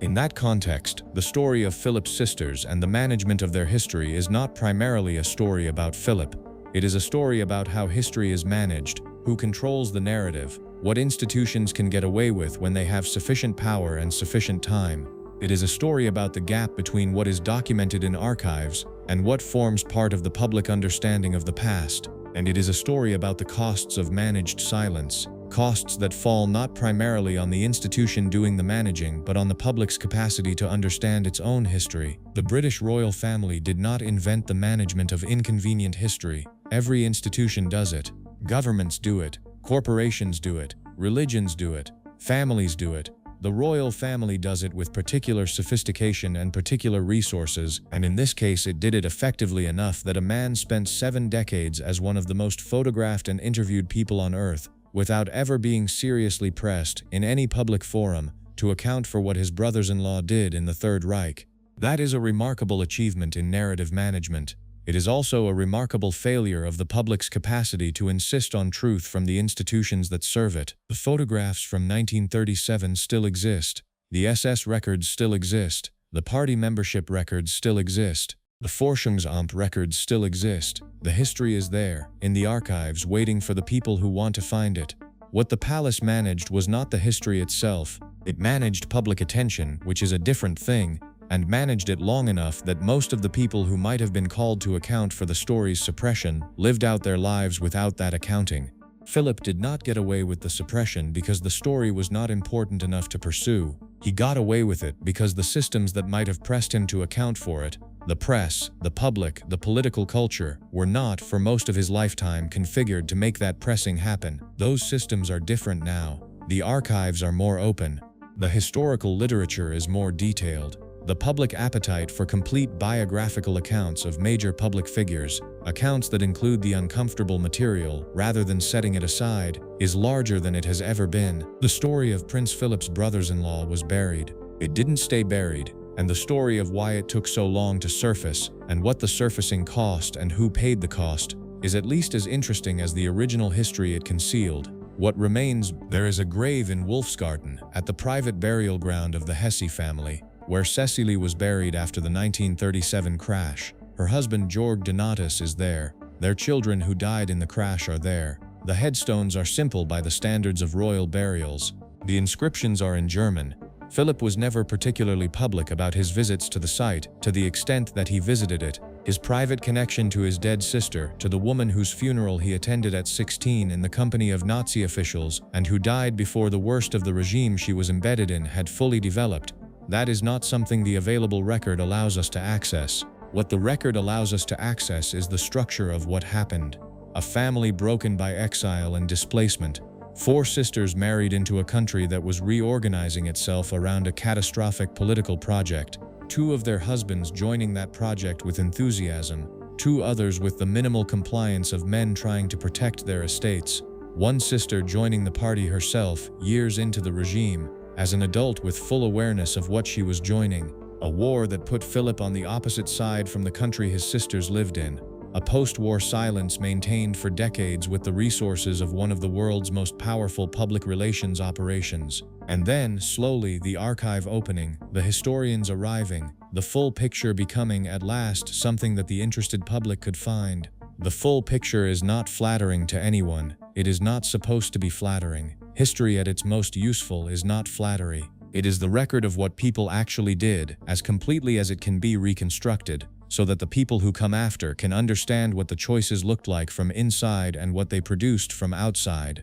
In that context, the story of Philip's sisters and the management of their history is not primarily a story about Philip. It is a story about how history is managed, who controls the narrative, what institutions can get away with when they have sufficient power and sufficient time. It is a story about the gap between what is documented in archives and what forms part of the public understanding of the past. And it is a story about the costs of managed silence. Costs that fall not primarily on the institution doing the managing, but on the public's capacity to understand its own history. The British royal family did not invent the management of inconvenient history. Every institution does it. Governments do it. Corporations do it. Religions do it. Families do it. The royal family does it with particular sophistication and particular resources, and in this case it did it effectively enough that a man spent 7 decades as one of the most photographed and interviewed people on earth, without ever being seriously pressed, in any public forum, to account for what his brothers-in-law did in the Third Reich. That is a remarkable achievement in narrative management. It is also a remarkable failure of the public's capacity to insist on truth from the institutions that serve it. The photographs from 1937 still exist. The SS records still exist. The party membership records still exist. The Forschungsamt records still exist. The history is there, in the archives, waiting for the people who want to find it. What the palace managed was not the history itself. It managed public attention, which is a different thing, and managed it long enough that most of the people who might have been called to account for the story's suppression lived out their lives without that accounting. Philip did not get away with the suppression because the story was not important enough to pursue. He got away with it because the systems that might have pressed him to account for it, the press, the public, the political culture, were not, for most of his lifetime, configured to make that pressing happen. Those systems are different now. The archives are more open. The historical literature is more detailed. The public appetite for complete biographical accounts of major public figures, accounts that include the uncomfortable material rather than setting it aside, is larger than it has ever been. The story of Prince Philip's brothers-in-law was buried. It didn't stay buried. And the story of why it took so long to surface, and what the surfacing cost and who paid the cost, is at least as interesting as the original history it concealed. What remains: there is a grave in Wolfsgarten, at the private burial ground of the Hesse family, where Cecily was buried after the 1937 crash. Her husband Georg Donatus is there. Their children who died in the crash are there. The headstones are simple by the standards of royal burials. The inscriptions are in German. Philip was never particularly public about his visits to the site, to the extent that he visited it. His private connection to his dead sister, to the woman whose funeral he attended at 16 in the company of Nazi officials, and who died before the worst of the regime she was embedded in had fully developed, that is not something the available record allows us to access. What the record allows us to access is the structure of what happened. A family broken by exile and displacement. 4 sisters married into a country that was reorganizing itself around a catastrophic political project. 2 of their husbands joining that project with enthusiasm. 2 others with the minimal compliance of men trying to protect their estates. 1 sister joining the party herself, years into the regime. as an adult with full awareness of what she was joining, a war that put Philip on the opposite side from the country his sisters lived in, a post-war silence maintained for decades with the resources of one of the world's most powerful public relations operations. And then, slowly, the archive opening, the historians arriving, the full picture becoming, at last, something that the interested public could find. The full picture is not flattering to anyone. It is not supposed to be flattering. History at its most useful is not flattery. It is the record of what people actually did, as completely as it can be reconstructed, so that the people who come after can understand what the choices looked like from inside and what they produced from outside.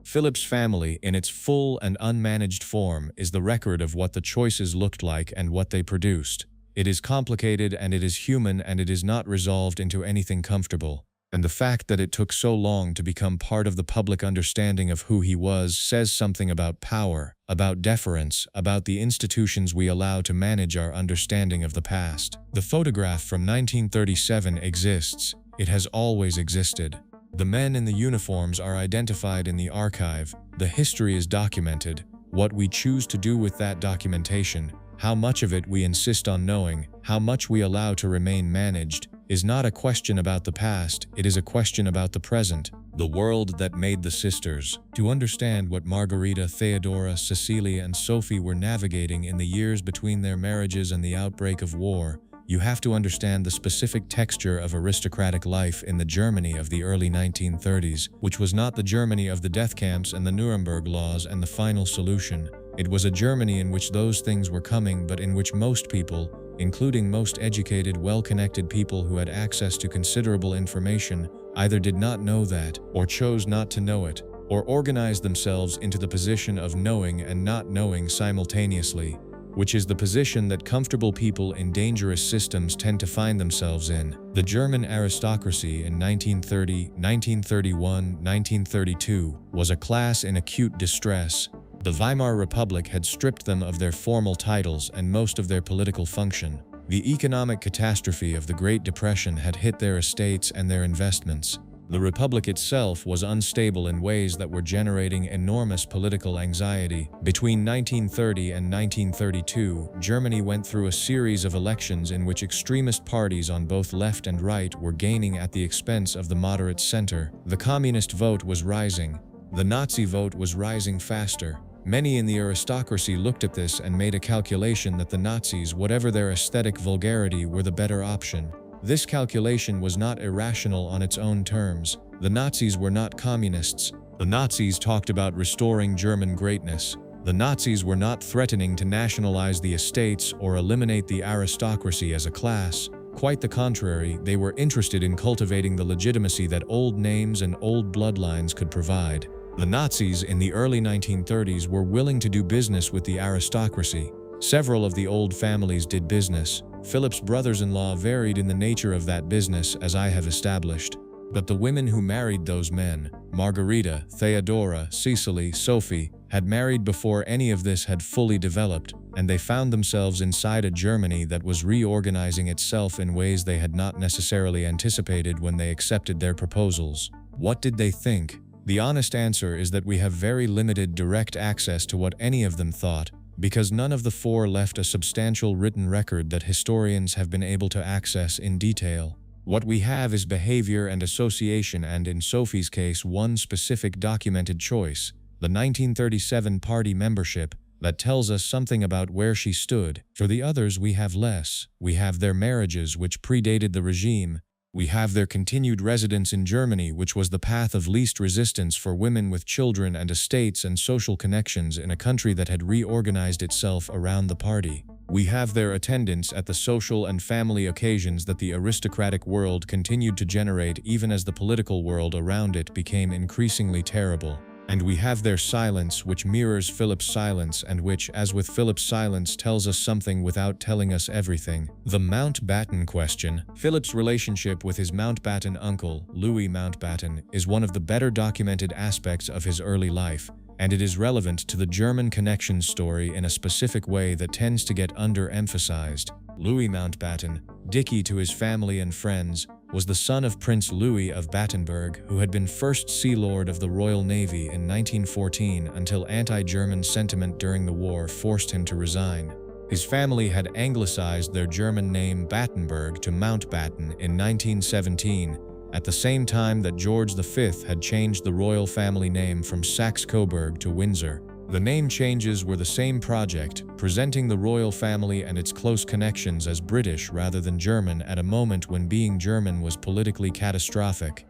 Philip's family, in its full and unmanaged form, is the record of what the choices looked like and what they produced. It is complicated and it is human and it is not resolved into anything comfortable. And the fact that it took so long to become part of the public understanding of who he was says something about power, about deference, about the institutions we allow to manage our understanding of the past. The photograph from 1937 exists. It has always existed. The men in the uniforms are identified in the archive. The history is documented. What we choose to do with that documentation, how much of it we insist on knowing, how much we allow to remain managed, is not a question about the past, it is a question about the present, the world that made the sisters. To understand what Margarita, Theodora, Cecilia, and Sophie were navigating in the years between their marriages and the outbreak of war, you have to understand the specific texture of aristocratic life in the Germany of the early 1930s, which was not the Germany of the death camps and the Nuremberg laws and the final solution. It was a Germany in which those things were coming, but in which most people, including most educated, well-connected people who had access to considerable information, either did not know that, or chose not to know it, or organized themselves into the position of knowing and not knowing simultaneously, which is the position that comfortable people in dangerous systems tend to find themselves in. The German aristocracy in 1930, 1931, 1932 was a class in acute distress. The Weimar Republic had stripped them of their formal titles and most of their political function. The economic catastrophe of the Great Depression had hit their estates and their investments. The Republic itself was unstable in ways that were generating enormous political anxiety. Between 1930 and 1932, Germany went through a series of elections in which extremist parties on both left and right were gaining at the expense of the moderate center. The communist vote was rising. The Nazi vote was rising faster. Many in the aristocracy looked at this and made a calculation that the Nazis, whatever their aesthetic vulgarity, were the better option. This calculation was not irrational on its own terms. The Nazis were not communists. The Nazis talked about restoring German greatness. The Nazis were not threatening to nationalize the estates or eliminate the aristocracy as a class. Quite the contrary, they were interested in cultivating the legitimacy that old names and old bloodlines could provide. The Nazis in the early 1930s were willing to do business with the aristocracy. Several of the old families did business. Philip's brothers-in-law varied in the nature of that business, as I have established. But the women who married those men, Margarita, Theodora, Cecily, Sophie, had married before any of this had fully developed, and they found themselves inside a Germany that was reorganizing itself in ways they had not necessarily anticipated when they accepted their proposals. What did they think? The honest answer is that we have very limited direct access to what any of them thought, because none of the four left a substantial written record that historians have been able to access in detail. What we have is behavior and association, and in Sophie's case, one specific documented choice, the 1937 party membership, that tells us something about where she stood. For the others, we have less. We have their marriages, which predated the regime. We have their continued residence in Germany, which was the path of least resistance for women with children and estates and social connections in a country that had reorganized itself around the party. We have their attendance at the social and family occasions that the aristocratic world continued to generate even as the political world around it became increasingly terrible. And we have their silence, which mirrors Philip's silence and which, as with Philip's silence, tells us something without telling us everything. The Mountbatten question. Philip's relationship with his Mountbatten uncle, Louis Mountbatten, is one of the better documented aspects of his early life, and it is relevant to the German connection story in a specific way that tends to get underemphasized. Louis Mountbatten, Dicky to his family and friends, was the son of Prince Louis of Battenberg, who had been First Sea Lord of the Royal Navy in 1914 until anti-German sentiment during the war forced him to resign. His family had anglicized their German name Battenberg to Mountbatten in 1917, at the same time that George V had changed the royal family name from Saxe-Coburg to Windsor. The name changes were the same project, presenting the royal family and its close connections as British rather than German at a moment when being German was politically catastrophic.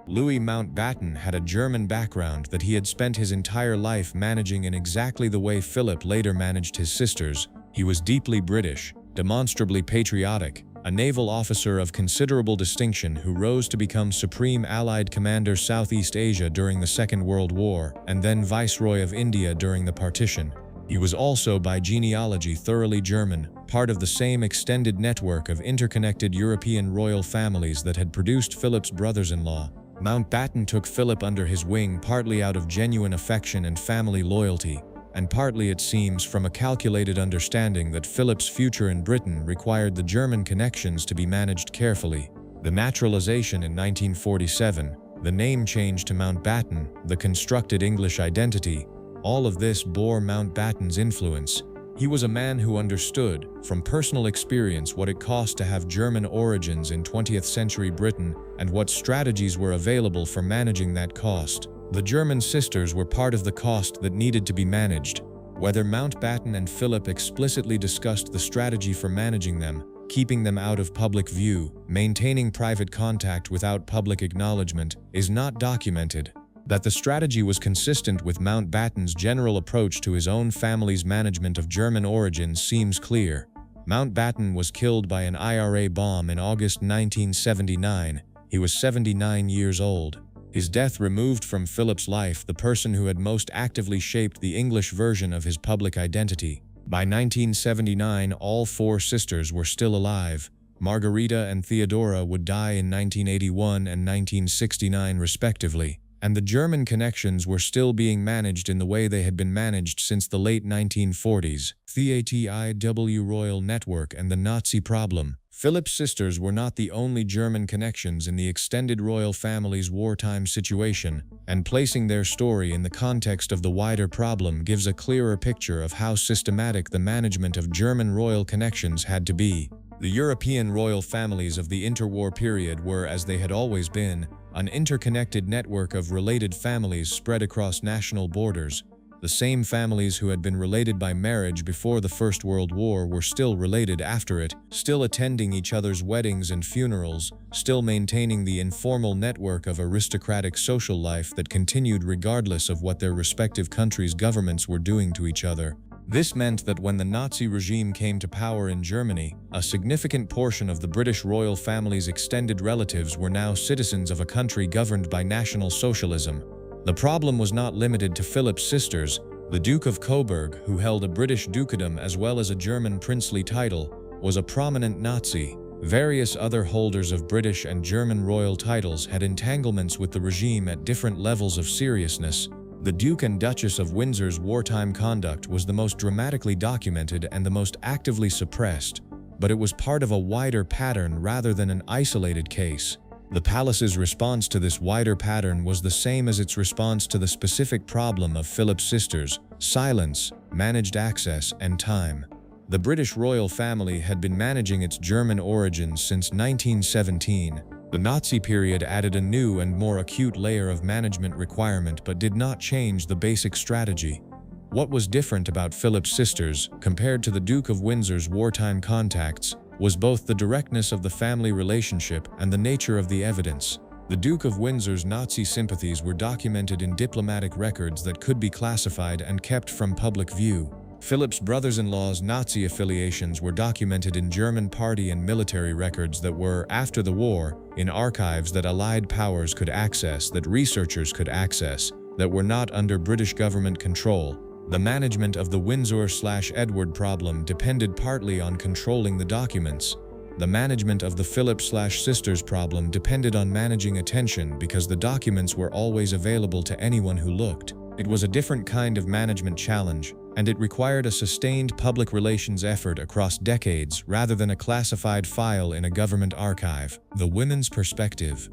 Louis Mountbatten had a German background that he had spent his entire life managing in exactly the way Philip later managed his sisters. He was deeply British, demonstrably patriotic, a naval officer of considerable distinction who rose to become Supreme Allied Commander Southeast Asia during the Second World War and then Viceroy of India during the partition. He was also by genealogy thoroughly German, part of the same extended network of interconnected European royal families that had produced Philip's brothers-in-law. Mountbatten took Philip under his wing partly out of genuine affection and family loyalty, and partly, it seems, from a calculated understanding that Philip's future in Britain required the German connections to be managed carefully. The naturalization in 1947, the name change to Mountbatten, the constructed English identity, all of this bore Mountbatten's influence. He was a man who understood, from personal experience, what it cost to have German origins in 20th century Britain and what strategies were available for managing that cost. The German sisters were part of the cost that needed to be managed. Whether Mountbatten and Philip explicitly discussed the strategy for managing them, keeping them out of public view, maintaining private contact without public acknowledgement, is not documented. That the strategy was consistent with Mountbatten's general approach to his own family's management of German origins seems clear. Mountbatten was killed by an IRA bomb in August 1979. He was 79 years old. His death removed from Philip's life the person who had most actively shaped the English version of his public identity. By 1979, all four sisters were still alive. Margarita and Theodora would die in 1981 and 1969 respectively, and the German connections were still being managed in the way they had been managed since the late 1940s. TATIW Royal Network and the Nazi Problem. Philip's sisters were not the only German connections in the extended royal family's wartime situation, and placing their story in the context of the wider problem gives a clearer picture of how systematic the management of German royal connections had to be. The European royal families of the interwar period were, as they had always been, an interconnected network of related families spread across national borders. The same families who had been related by marriage before the First World War were still related after it, still attending each other's weddings and funerals, still maintaining the informal network of aristocratic social life that continued regardless of what their respective countries' governments were doing to each other. This meant that when the Nazi regime came to power in Germany, a significant portion of the British royal family's extended relatives were now citizens of a country governed by National Socialism. The problem was not limited to Philip's sisters. The Duke of Coburg, who held a British dukedom as well as a German princely title, was a prominent Nazi. Various other holders of British and German royal titles had entanglements with the regime at different levels of seriousness. The Duke and Duchess of Windsor's wartime conduct was the most dramatically documented and the most actively suppressed, but it was part of a wider pattern rather than an isolated case. The palace's response to this wider pattern was the same as its response to the specific problem of Philip's sisters: silence, managed access, and time. The British royal family had been managing its German origins since 1917. The Nazi period added a new and more acute layer of management requirement but did not change the basic strategy. What was different about Philip's sisters, compared to the Duke of Windsor's wartime contacts, was both the directness of the family relationship and the nature of the evidence. The Duke of Windsor's Nazi sympathies were documented in diplomatic records that could be classified and kept from public view. Philip's brothers-in-law's Nazi affiliations were documented in German party and military records that were, after the war, in archives that Allied powers could access, that researchers could access, that were not under British government control. The management of the Windsor/Edward problem depended partly on controlling the documents. The management of the Philip/sisters problem depended on managing attention because the documents were always available to anyone who looked. It was a different kind of management challenge, and it required a sustained public relations effort across decades rather than a classified file in a government archive. The women's perspective.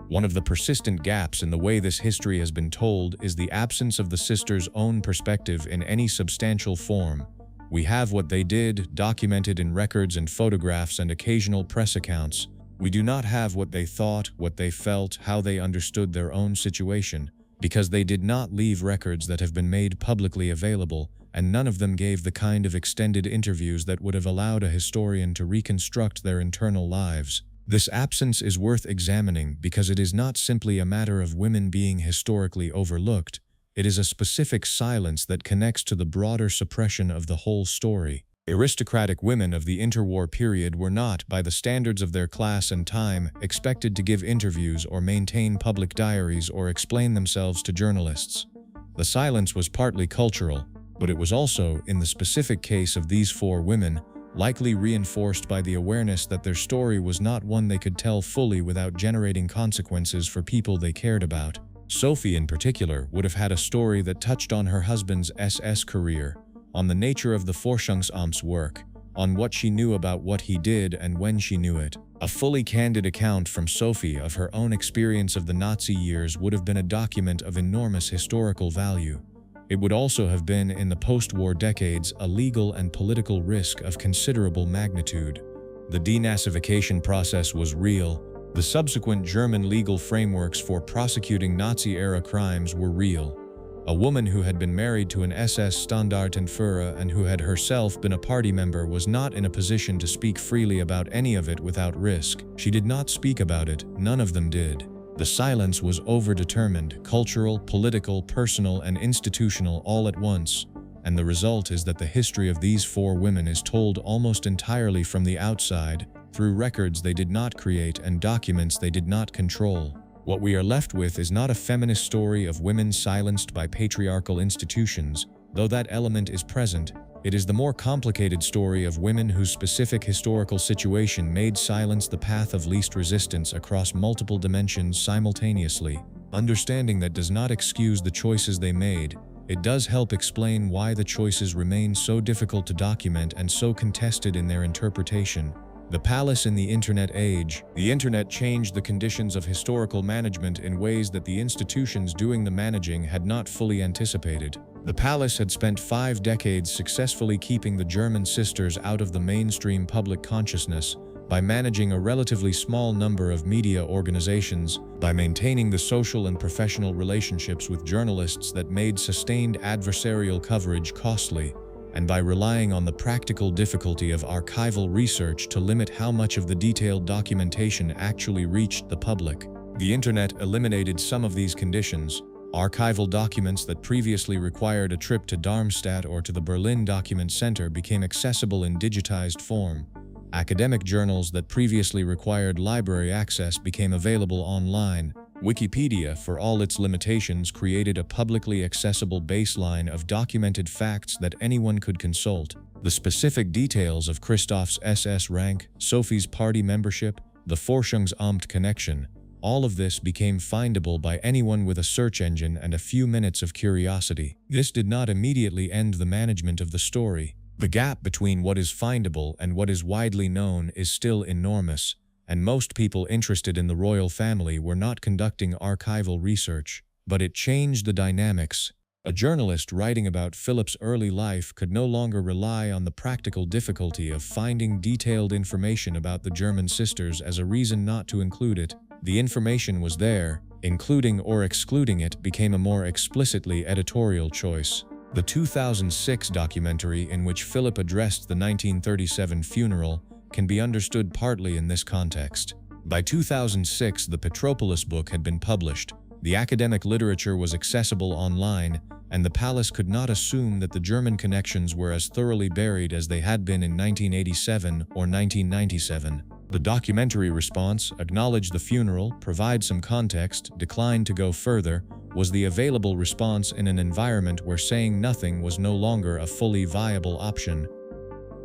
One of the persistent gaps in the way this history has been told is the absence of the sisters' own perspective in any substantial form. We have what they did, documented in records and photographs and occasional press accounts. We do not have what they thought, what they felt, how they understood their own situation, because they did not leave records that have been made publicly available, and none of them gave the kind of extended interviews that would have allowed a historian to reconstruct their internal lives. This absence is worth examining because it is not simply a matter of women being historically overlooked. It is a specific silence that connects to the broader suppression of the whole story. Aristocratic women of the interwar period were not, by the standards of their class and time, expected to give interviews or maintain public diaries or explain themselves to journalists. The silence was partly cultural, but it was also, in the specific case of these four women, likely reinforced by the awareness that their story was not one they could tell fully without generating consequences for people they cared about. Sophie, in particular, would have had a story that touched on her husband's SS career, on the nature of the Forschungsamt's work, on what she knew about what he did and when she knew it. A fully candid account from Sophie of her own experience of the Nazi years would have been a document of enormous historical value. It would also have been, in the post-war decades, a legal and political risk of considerable magnitude. The denazification process was real. The subsequent German legal frameworks for prosecuting Nazi-era crimes were real. A woman who had been married to an SS Standartenführer and who had herself been a party member was not in a position to speak freely about any of it without risk. She did not speak about it, none of them did. The silence was overdetermined, cultural, political, personal, and institutional all at once, and the result is that the history of these four women is told almost entirely from the outside, through records they did not create and documents they did not control. What we are left with is not a feminist story of women silenced by patriarchal institutions, though that element is present. It is the more complicated story of women whose specific historical situation made silence the path of least resistance across multiple dimensions simultaneously. Understanding that does not excuse the choices they made. It does help explain why the choices remain so difficult to document and so contested in their interpretation. The palace in the internet age. The internet changed the conditions of historical management in ways that the institutions doing the managing had not fully anticipated. The palace had spent 5 decades successfully keeping the German sisters out of the mainstream public consciousness by managing a relatively small number of media organizations, by maintaining the social and professional relationships with journalists that made sustained adversarial coverage costly, and by relying on the practical difficulty of archival research to limit how much of the detailed documentation actually reached the public. The internet eliminated some of these conditions. Archival documents that previously required a trip to Darmstadt or to the Berlin Document Center became accessible in digitized form. Academic journals that previously required library access became available online. Wikipedia, for all its limitations, created a publicly accessible baseline of documented facts that anyone could consult. The specific details of Christoph's SS rank, Sophie's party membership, the Forschungsamt connection, all of this became findable by anyone with a search engine and a few minutes of curiosity. This did not immediately end the management of the story. The gap between what is findable and what is widely known is still enormous, and most people interested in the royal family were not conducting archival research. But it changed the dynamics. A journalist writing about Philip's early life could no longer rely on the practical difficulty of finding detailed information about the German sisters as a reason not to include it. The information was there. Including or excluding it became a more explicitly editorial choice. The 2006 documentary in which Philip addressed the 1937 funeral can be understood partly in this context. By 2006, the Petropolis book had been published, the academic literature was accessible online, and the palace could not assume that the German connections were as thoroughly buried as they had been in 1987 or 1997. The documentary response, acknowledge the funeral, provide some context, decline to go further, was the available response in an environment where saying nothing was no longer a fully viable option.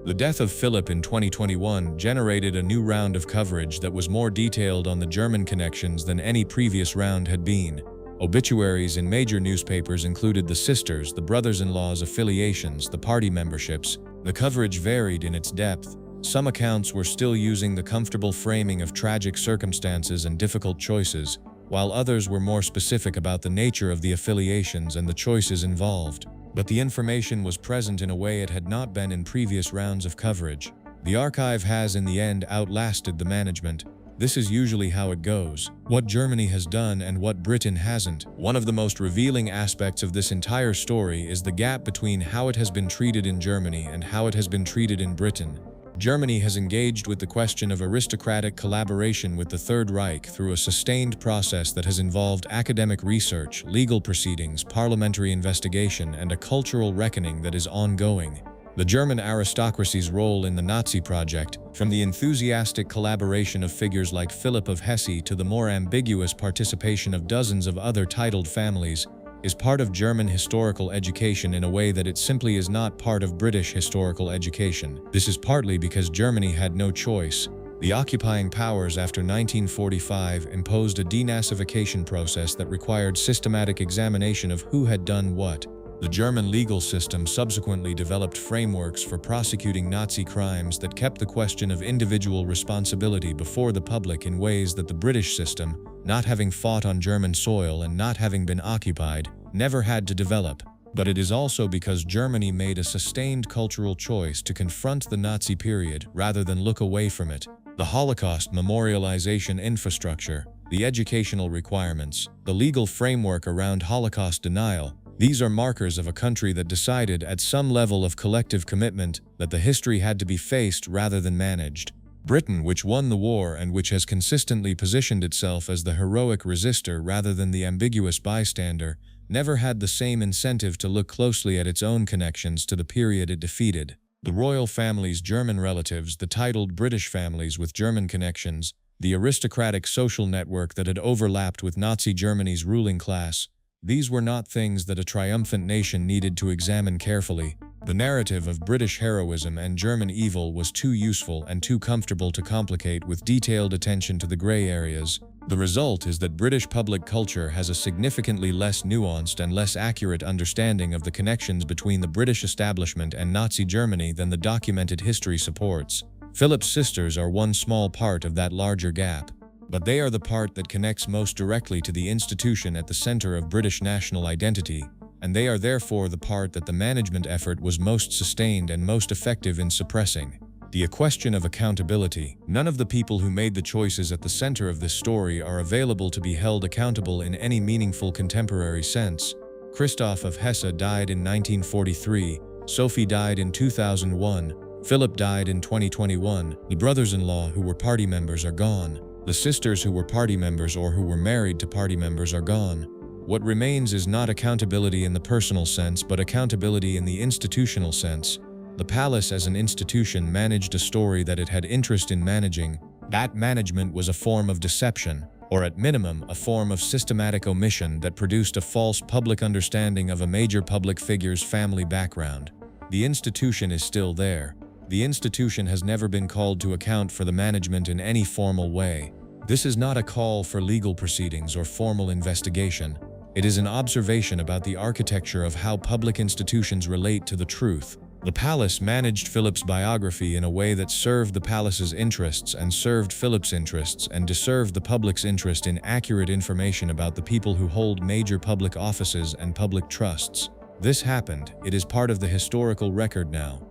The death of Philip in 2021 generated a new round of coverage that was more detailed on the German connections than any previous round had been. Obituaries in major newspapers included the sisters, the brothers-in-law's affiliations, the party memberships. The coverage varied in its depth. Some accounts were still using the comfortable framing of tragic circumstances and difficult choices, while others were more specific about the nature of the affiliations and the choices involved. But the information was present in a way it had not been in previous rounds of coverage. The archive has, in the end, outlasted the management. This is usually how it goes. What Germany has done and what Britain hasn't. One of the most revealing aspects of this entire story is the gap between how it has been treated in Germany and how it has been treated in Britain. Germany has engaged with the question of aristocratic collaboration with the Third Reich through a sustained process that has involved academic research, legal proceedings, parliamentary investigation, and a cultural reckoning that is ongoing. The German aristocracy's role in the Nazi project, from the enthusiastic collaboration of figures like Philip of Hesse to the more ambiguous participation of dozens of other titled families, is part of German historical education in a way that it simply is not part of British historical education. This is partly because Germany had no choice. The occupying powers after 1945 imposed a denazification process that required systematic examination of who had done what. The German legal system subsequently developed frameworks for prosecuting Nazi crimes that kept the question of individual responsibility before the public in ways that the British system, not having fought on German soil and not having been occupied, never had to develop. But it is also because Germany made a sustained cultural choice to confront the Nazi period rather than look away from it. The Holocaust memorialization infrastructure, the educational requirements, the legal framework around Holocaust denial, these are markers of a country that decided at some level of collective commitment that the history had to be faced rather than managed. Britain, which won the war and which has consistently positioned itself as the heroic resistor rather than the ambiguous bystander, never had the same incentive to look closely at its own connections to the period it defeated. The royal family's German relatives, the titled British families with German connections, the aristocratic social network that had overlapped with Nazi Germany's ruling class, these were not things that a triumphant nation needed to examine carefully. The narrative of British heroism and German evil was too useful and too comfortable to complicate with detailed attention to the gray areas. The result is that British public culture has a significantly less nuanced and less accurate understanding of the connections between the British establishment and Nazi Germany than the documented history supports. Philip's sisters are one small part of that larger gap. But they are the part that connects most directly to the institution at the center of British national identity, and they are therefore the part that the management effort was most sustained and most effective in suppressing. The question of accountability. None of the people who made the choices at the center of this story are available to be held accountable in any meaningful contemporary sense. Christoph of Hesse died in 1943, Sophie died in 2001, Philip died in 2021, the brothers-in-law who were party members are gone. The sisters who were party members or who were married to party members are gone. What remains is not accountability in the personal sense, but accountability in the institutional sense. The palace as an institution managed a story that it had interest in managing. That management was a form of deception, or at minimum, a form of systematic omission that produced a false public understanding of a major public figure's family background. The institution is still there. The institution has never been called to account for the management in any formal way. This is not a call for legal proceedings or formal investigation. It is an observation about the architecture of how public institutions relate to the truth. The palace managed Philip's biography in a way that served the palace's interests and served Philip's interests and deserved the public's interest in accurate information about the people who hold major public offices and public trusts. This happened. It is part of the historical record now.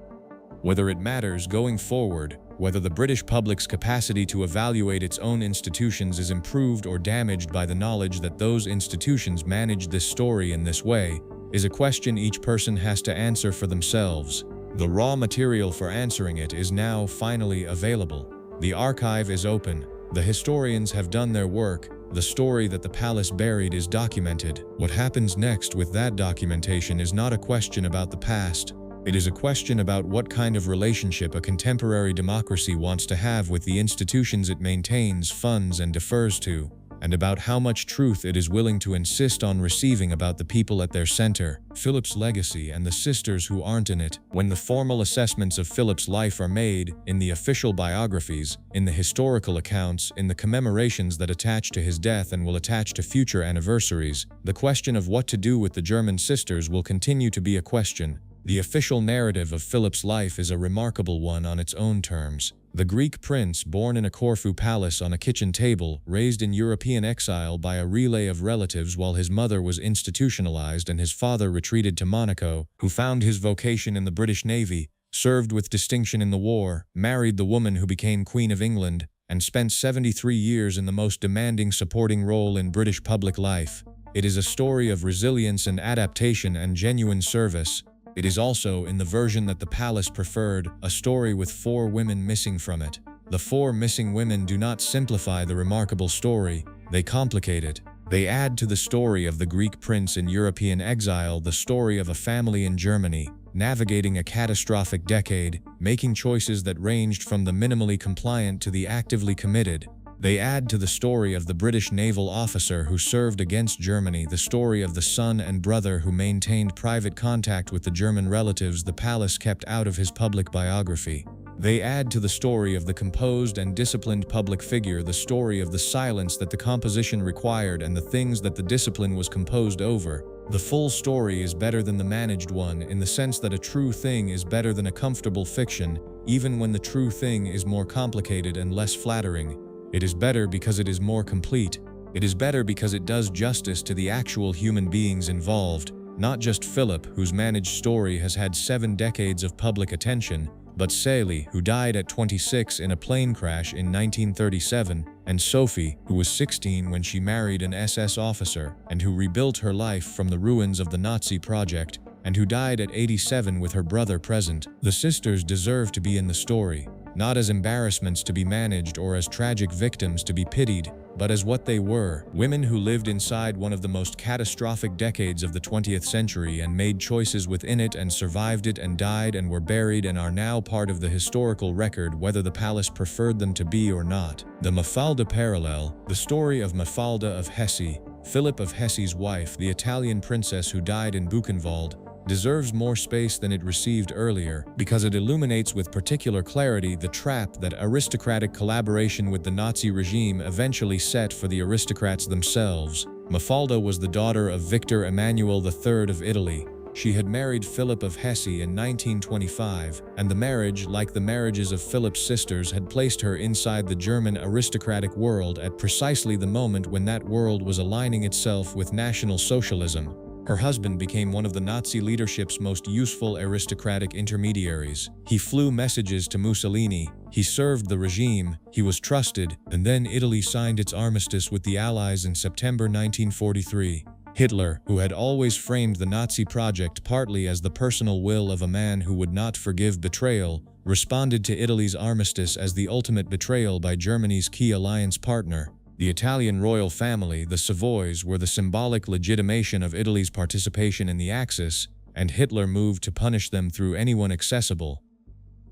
Whether it matters going forward, whether the British public's capacity to evaluate its own institutions is improved or damaged by the knowledge that those institutions managed this story in this way, is a question each person has to answer for themselves. The raw material for answering it is now finally available. The archive is open. The historians have done their work. The story that the palace buried is documented. What happens next with that documentation is not a question about the past. It is a question about what kind of relationship a contemporary democracy wants to have with the institutions it maintains, funds, and defers to. and about how much truth it is willing to insist on receiving about the people at their center, Philip's legacy and the sisters who aren't in it. When the formal assessments of Philip's life are made, in the official biographies, in the historical accounts, in the commemorations that attach to his death and will attach to future anniversaries, the question of what to do with the German sisters will continue to be a question. The official narrative of Philip's life is a remarkable one on its own terms. The Greek prince, born in a Corfu palace on a kitchen table, raised in European exile by a relay of relatives while his mother was institutionalized and his father retreated to Monaco, who found his vocation in the British Navy, served with distinction in the war, married the woman who became Queen of England, and spent 73 years in the most demanding supporting role in British public life. It is a story of resilience and adaptation and genuine service. It is also, in the version that the palace preferred, a story with 4 women missing from it. The 4 missing women do not simplify the remarkable story, they complicate it. They add to the story of the Greek prince in European exile the story of a family in Germany, navigating a catastrophic decade, making choices that ranged from the minimally compliant to the actively committed. They add to the story of the British naval officer who served against Germany the story of the son and brother who maintained private contact with the German relatives the palace kept out of his public biography. They add to the story of the composed and disciplined public figure the story of the silence that the composition required and the things that the discipline was composed over. The full story is better than the managed one in the sense that a true thing is better than a comfortable fiction, even when the true thing is more complicated and less flattering. It is better because it is more complete. It is better because it does justice to the actual human beings involved, not just Philip, whose managed story has had 7 decades of public attention, but Sally, who died at 26 in a plane crash in 1937, and Sophie, who was 16 when she married an SS officer, and who rebuilt her life from the ruins of the Nazi project, and who died at 87 with her brother present. The sisters deserve to be in the story, not as embarrassments to be managed or as tragic victims to be pitied, but as what they were, women who lived inside one of the most catastrophic decades of the 20th century and made choices within it and survived it and died and were buried and are now part of the historical record whether the palace preferred them to be or not. The Mafalda parallel, the story of Mafalda of Hesse, Philip of Hesse's wife, the Italian princess who died in Buchenwald, deserves more space than it received earlier because it illuminates with particular clarity the trap that aristocratic collaboration with the Nazi regime eventually set for the aristocrats themselves. Mafalda was the daughter of Victor Emmanuel III of Italy. She had married Philip of Hesse in 1925, and the marriage, like the marriages of Philip's sisters, had placed her inside the German aristocratic world at precisely the moment when that world was aligning itself with National Socialism. Her husband became one of the Nazi leadership's most useful aristocratic intermediaries. He flew messages to Mussolini, he served the regime, he was trusted, and then Italy signed its armistice with the Allies in September 1943. Hitler, who had always framed the Nazi project partly as the personal will of a man who would not forgive betrayal, responded to Italy's armistice as the ultimate betrayal by Germany's key alliance partner. The Italian royal family, the Savoys, were the symbolic legitimation of Italy's participation in the Axis, and Hitler moved to punish them through anyone accessible.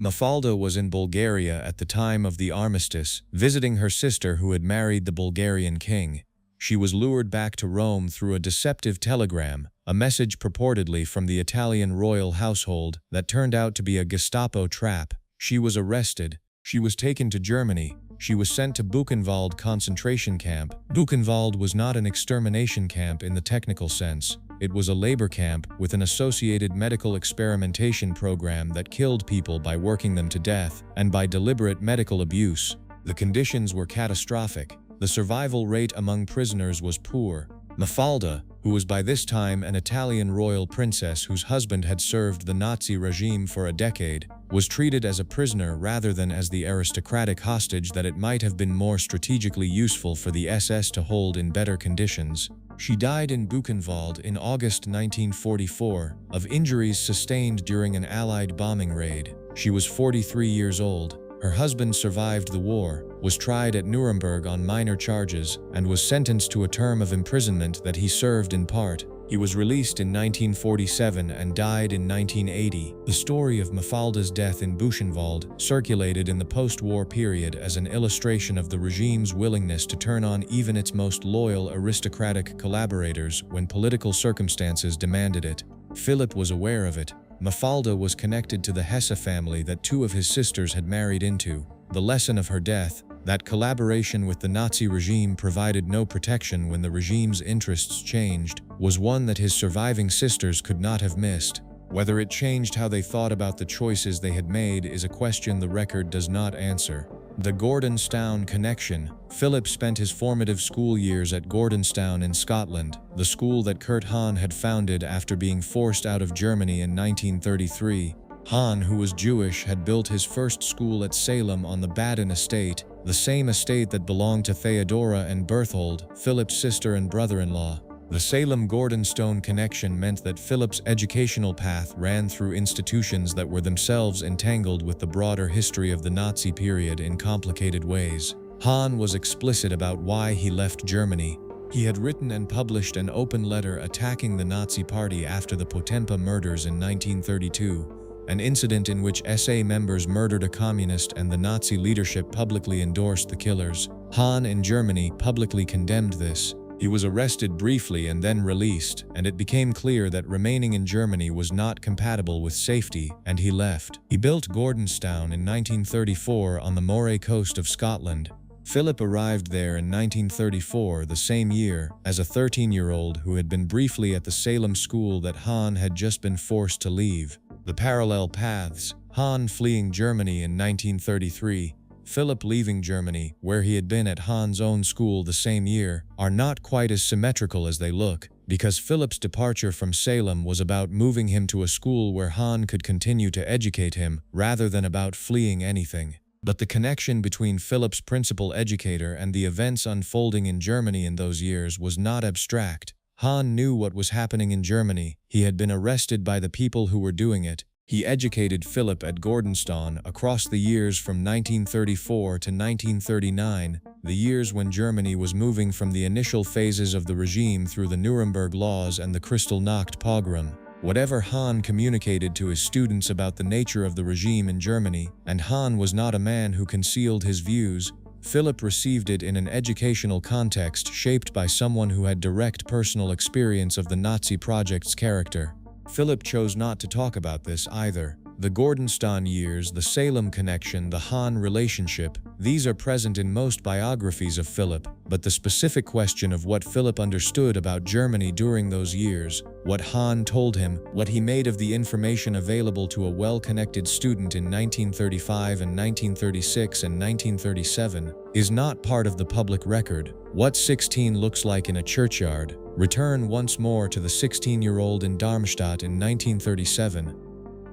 Mafalda was in Bulgaria at the time of the armistice, visiting her sister who had married the Bulgarian king. She was lured back to Rome through a deceptive telegram, a message purportedly from the Italian royal household that turned out to be a Gestapo trap. She was arrested. She was taken to Germany. She was sent to Buchenwald concentration camp. Buchenwald was not an extermination camp in the technical sense. It was a labor camp with an associated medical experimentation program that killed people by working them to death and by deliberate medical abuse. The conditions were catastrophic. The survival rate among prisoners was poor. Mafalda, who was by this time an Italian royal princess whose husband had served the Nazi regime for a decade, was treated as a prisoner rather than as the aristocratic hostage that it might have been more strategically useful for the SS to hold in better conditions. She died in Buchenwald in August 1944 of injuries sustained during an Allied bombing raid. She was 43 years old. Her husband survived the war, was tried at Nuremberg on minor charges, and was sentenced to a term of imprisonment that he served in part. He was released in 1947 and died in 1980. The story of Mafalda's death in Buchenwald circulated in the post-war period as an illustration of the regime's willingness to turn on even its most loyal aristocratic collaborators when political circumstances demanded it. Philip was aware of it. Mafalda was connected to the Hesse family that two of his sisters had married into. The lesson of her death, that collaboration with the Nazi regime provided no protection when the regime's interests changed, was one that his surviving sisters could not have missed. Whether it changed how they thought about the choices they had made is a question the record does not answer. The Gordonstown connection. Philip spent his formative school years at Gordonstown in Scotland, the school that Kurt Hahn had founded after being forced out of Germany in 1933. Hahn, who was Jewish, had built his first school at Salem on the Baden estate, the same estate that belonged to Theodora and Berthold, Philip's sister and brother-in-law. The Salem-Gordonstown connection meant that Philip's educational path ran through institutions that were themselves entangled with the broader history of the Nazi period in complicated ways. Hahn was explicit about why he left Germany. He had written and published an open letter attacking the Nazi Party after the Potempa murders in 1932. An incident in which SA members murdered a communist and the Nazi leadership publicly endorsed the killers. Hahn in Germany publicly condemned this. He was arrested briefly and then released, and it became clear that remaining in Germany was not compatible with safety, and he left. He built Gordonstown in 1934 on the Moray coast of Scotland. Philip arrived there in 1934, the same year, as a 13-year-old who had been briefly at the Salem school that Hahn had just been forced to leave. The parallel paths, Hahn fleeing Germany in 1933, Philip leaving Germany, where he had been at Hahn's own school the same year, are not quite as symmetrical as they look, because Philip's departure from Salem was about moving him to a school where Hahn could continue to educate him, rather than about fleeing anything. But the connection between Philip's principal educator and the events unfolding in Germany in those years was not abstract. Hahn knew what was happening in Germany. He had been arrested by the people who were doing it. He educated Philip at Gordonstown across the years from 1934 to 1939, the years when Germany was moving from the initial phases of the regime through the Nuremberg Laws and the Kristallnacht pogrom. Whatever Hahn communicated to his students about the nature of the regime in Germany, and Hahn was not a man who concealed his views, Philip received it in an educational context shaped by someone who had direct personal experience of the Nazi project's character. Philip chose not to talk about this either. The Gordonstown years, the Salem connection, the Hahn relationship, these are present in most biographies of Philip, but the specific question of what Philip understood about Germany during those years, what Hahn told him, what he made of the information available to a well-connected student in 1935 and 1936 and 1937, is not part of the public record. What 16 looks like in a churchyard. Return once more to the 16-year-old in Darmstadt in 1937.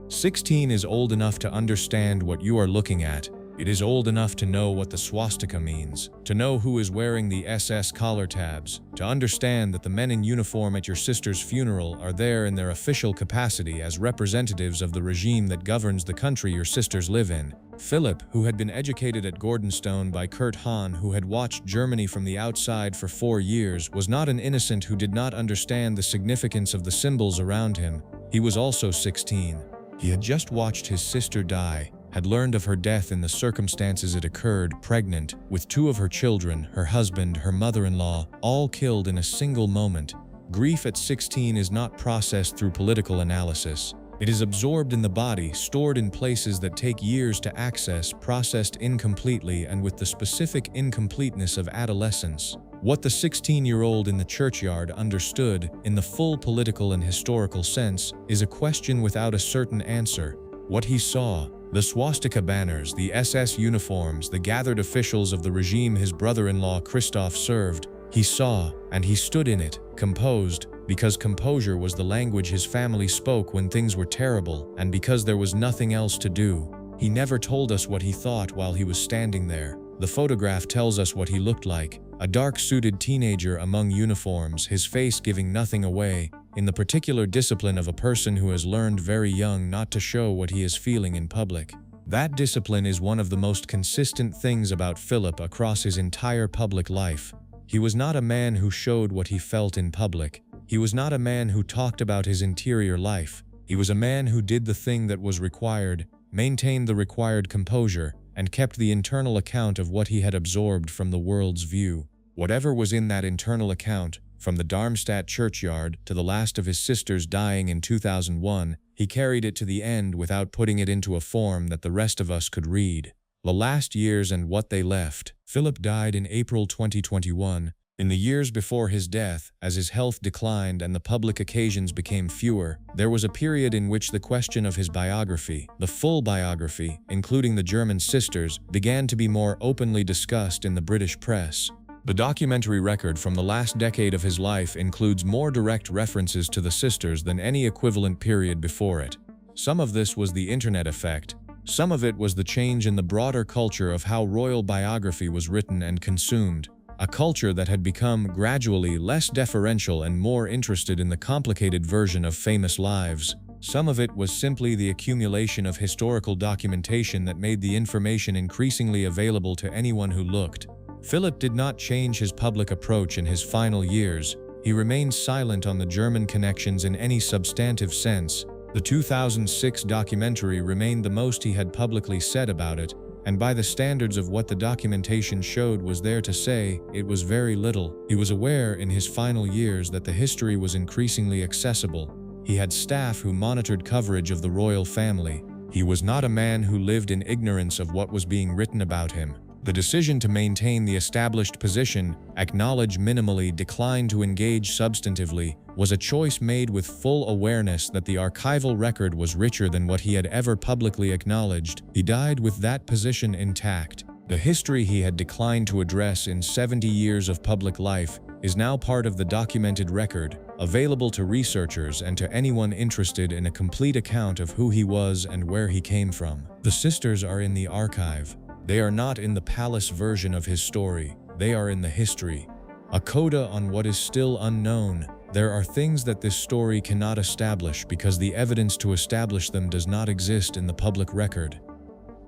16 is old enough to understand what you are looking at. It is old enough to know what the swastika means, to know who is wearing the SS collar tabs, to understand that the men in uniform at your sister's funeral are there in their official capacity as representatives of the regime that governs the country your sisters live in. Philip, who had been educated at Gordonstown by Kurt Hahn, who had watched Germany from the outside for 4 years, was not an innocent who did not understand the significance of the symbols around him. He was also 16. He had just watched his sister die, had learned of her death in the circumstances it occurred, pregnant, with 2 of her children, her husband, her mother-in-law, all killed in a single moment. Grief at 16 is not processed through political analysis. It is absorbed in the body, stored in places that take years to access, processed incompletely and with the specific incompleteness of adolescence. What the 16-year-old in the churchyard understood, in the full political and historical sense, is a question without a certain answer. What he saw, the swastika banners, the SS uniforms, the gathered officials of the regime his brother-in-law Christoph served, he saw, and he stood in it, composed, because composure was the language his family spoke when things were terrible, and because there was nothing else to do. He never told us what he thought while he was standing there. The photograph tells us what he looked like. A dark-suited teenager among uniforms, his face giving nothing away, in the particular discipline of a person who has learned very young not to show what he is feeling in public. That discipline is one of the most consistent things about Philip across his entire public life. He was not a man who showed what he felt in public. He was not a man who talked about his interior life. He was a man who did the thing that was required, maintained the required composure, and kept the internal account of what he had absorbed from the world's view. Whatever was in that internal account, from the Darmstadt churchyard to the last of his sisters dying in 2001, he carried it to the end without putting it into a form that the rest of us could read. The last years and what they left. Philip died in April 2021. In the years before his death, as his health declined and the public occasions became fewer, there was a period in which the question of his biography, the full biography, including the German sisters, began to be more openly discussed in the British press. The documentary record from the last decade of his life includes more direct references to the sisters than any equivalent period before it. Some of this was the internet effect. Some of it was the change in the broader culture of how royal biography was written and consumed. A culture that had become gradually less deferential and more interested in the complicated version of famous lives. Some of it was simply the accumulation of historical documentation that made the information increasingly available to anyone who looked. Philip did not change his public approach in his final years. He remained silent on the German connections in any substantive sense. The 2006 documentary remained the most he had publicly said about it, and by the standards of what the documentation showed was there to say, it was very little. He was aware in his final years that the history was increasingly accessible. He had staff who monitored coverage of the royal family. He was not a man who lived in ignorance of what was being written about him. The decision to maintain the established position, acknowledge minimally, decline to engage substantively, was a choice made with full awareness that the archival record was richer than what he had ever publicly acknowledged. He died with that position intact. The history he had declined to address in 70 years of public life is now part of the documented record, available to researchers and to anyone interested in a complete account of who he was and where he came from. The sisters are in the archive. They are not in the palace version of his story. They are in the history. A coda on what is still unknown. There are things that this story cannot establish because the evidence to establish them does not exist in the public record.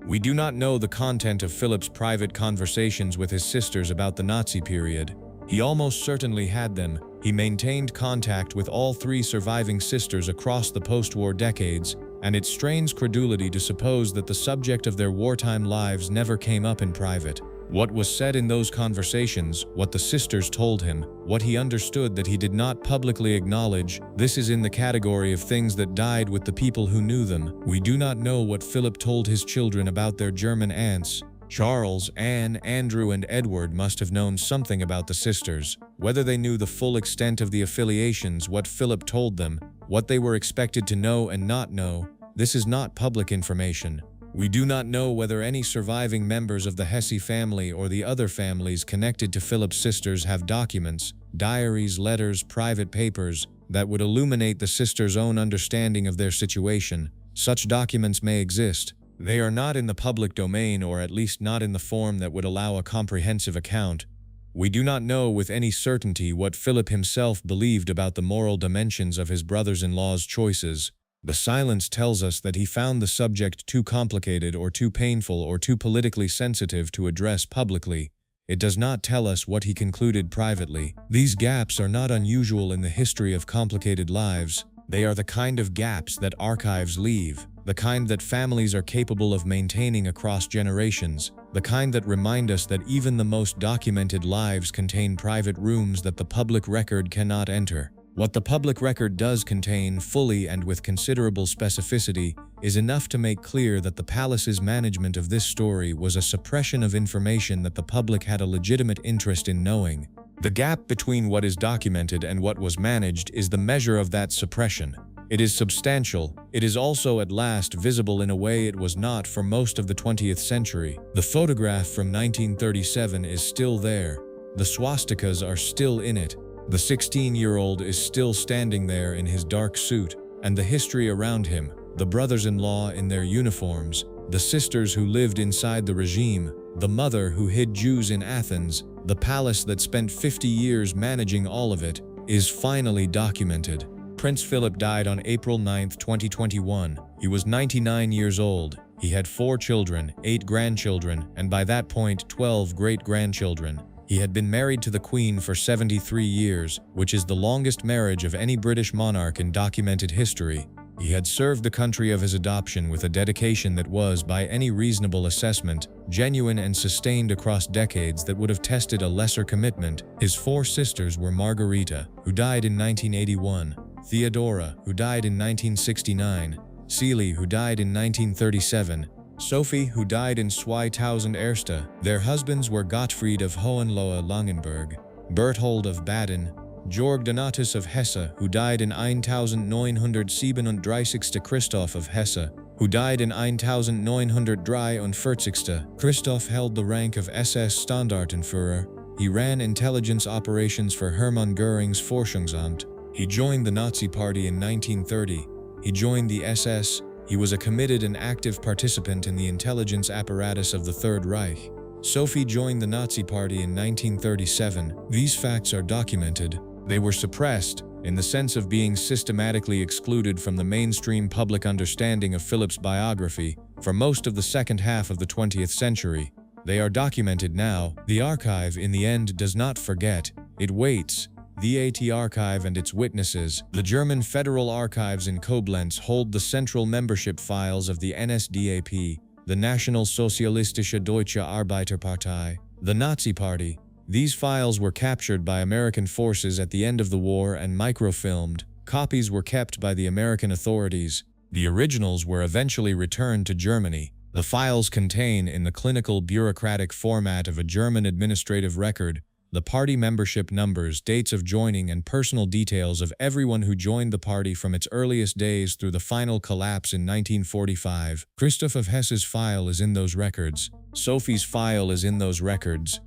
We do not know the content of Philip's private conversations with his sisters about the Nazi period. He almost certainly had them. He maintained contact with all three surviving sisters across the post-war decades, and it strains credulity to suppose that the subject of their wartime lives never came up in private. What was said in those conversations, what the sisters told him, what he understood that he did not publicly acknowledge, this is in the category of things that died with the people who knew them. We do not know what Philip told his children about their German aunts. Charles, Anne, Andrew, and Edward must have known something about the sisters. Whether they knew the full extent of the affiliations, what Philip told them, what they were expected to know and not know, this is not public information. We do not know whether any surviving members of the Hesse family or the other families connected to Philip's sisters have documents, diaries, letters, private papers, that would illuminate the sisters' own understanding of their situation. Such documents may exist. They are not in the public domain, or at least not in the form that would allow a comprehensive account. We do not know with any certainty what Philip himself believed about the moral dimensions of his brothers-in-law's choices. The silence tells us that he found the subject too complicated or too painful or too politically sensitive to address publicly. It does not tell us what he concluded privately. These gaps are not unusual in the history of complicated lives. They are the kind of gaps that archives leave, the kind that families are capable of maintaining across generations, the kind that remind us that even the most documented lives contain private rooms that the public record cannot enter. What the public record does contain fully and with considerable specificity is enough to make clear that the palace's management of this story was a suppression of information that the public had a legitimate interest in knowing. The gap between what is documented and what was managed is the measure of that suppression. It is substantial. It is also at last visible in a way it was not for most of the 20th century. The photograph from 1937 is still there. The swastikas are still in it. The 16-year-old is still standing there in his dark suit, and the history around him, the brothers-in-law in their uniforms, the sisters who lived inside the regime, the mother who hid Jews in Athens, the palace that spent 50 years managing all of it, is finally documented. Prince Philip died on April 9, 2021. He was 99 years old. He had 4 children, 8 grandchildren, and by that point 12 great-grandchildren. He had been married to the Queen for 73 years, which is the longest marriage of any British monarch in documented history. He had served the country of his adoption with a dedication that was, by any reasonable assessment, genuine and sustained across decades that would have tested a lesser commitment. His 4 sisters were Margarita, who died in 1981, Theodora, who died in 1969, Celie, who died in 1937, Sophie, who died in 2001. Their husbands were Gottfried of Hohenlohe-Langenburg, Berthold of Baden, Georg Donatus of Hesse, who died in 1937, Christoph of Hesse, who died in 1943. Christoph held the rank of SS Standartenführer. He ran intelligence operations for Hermann Göring's Forschungsamt. He joined the Nazi Party in 1930. He joined the SS. He was a committed and active participant in the intelligence apparatus of the Third Reich. Sophie joined the Nazi Party in 1937. These facts are documented. They were suppressed, in the sense of being systematically excluded from the mainstream public understanding of Philip's biography, for most of the second half of the 20th century. They are documented now. The archive, in the end, does not forget. It waits. The AT Archive and its witnesses, the German Federal Archives in Koblenz, hold the central membership files of the NSDAP, the National Sozialistische Deutsche Arbeiterpartei, the Nazi Party. These files were captured by American forces at the end of the war and microfilmed. Copies were kept by the American authorities. The originals were eventually returned to Germany. The files contain, in the clinical bureaucratic format of a German administrative record, the party membership numbers, dates of joining, and personal details of everyone who joined the party from its earliest days through the final collapse in 1945. Christoph of Hesse's file is in those records. Sophie's file is in those records.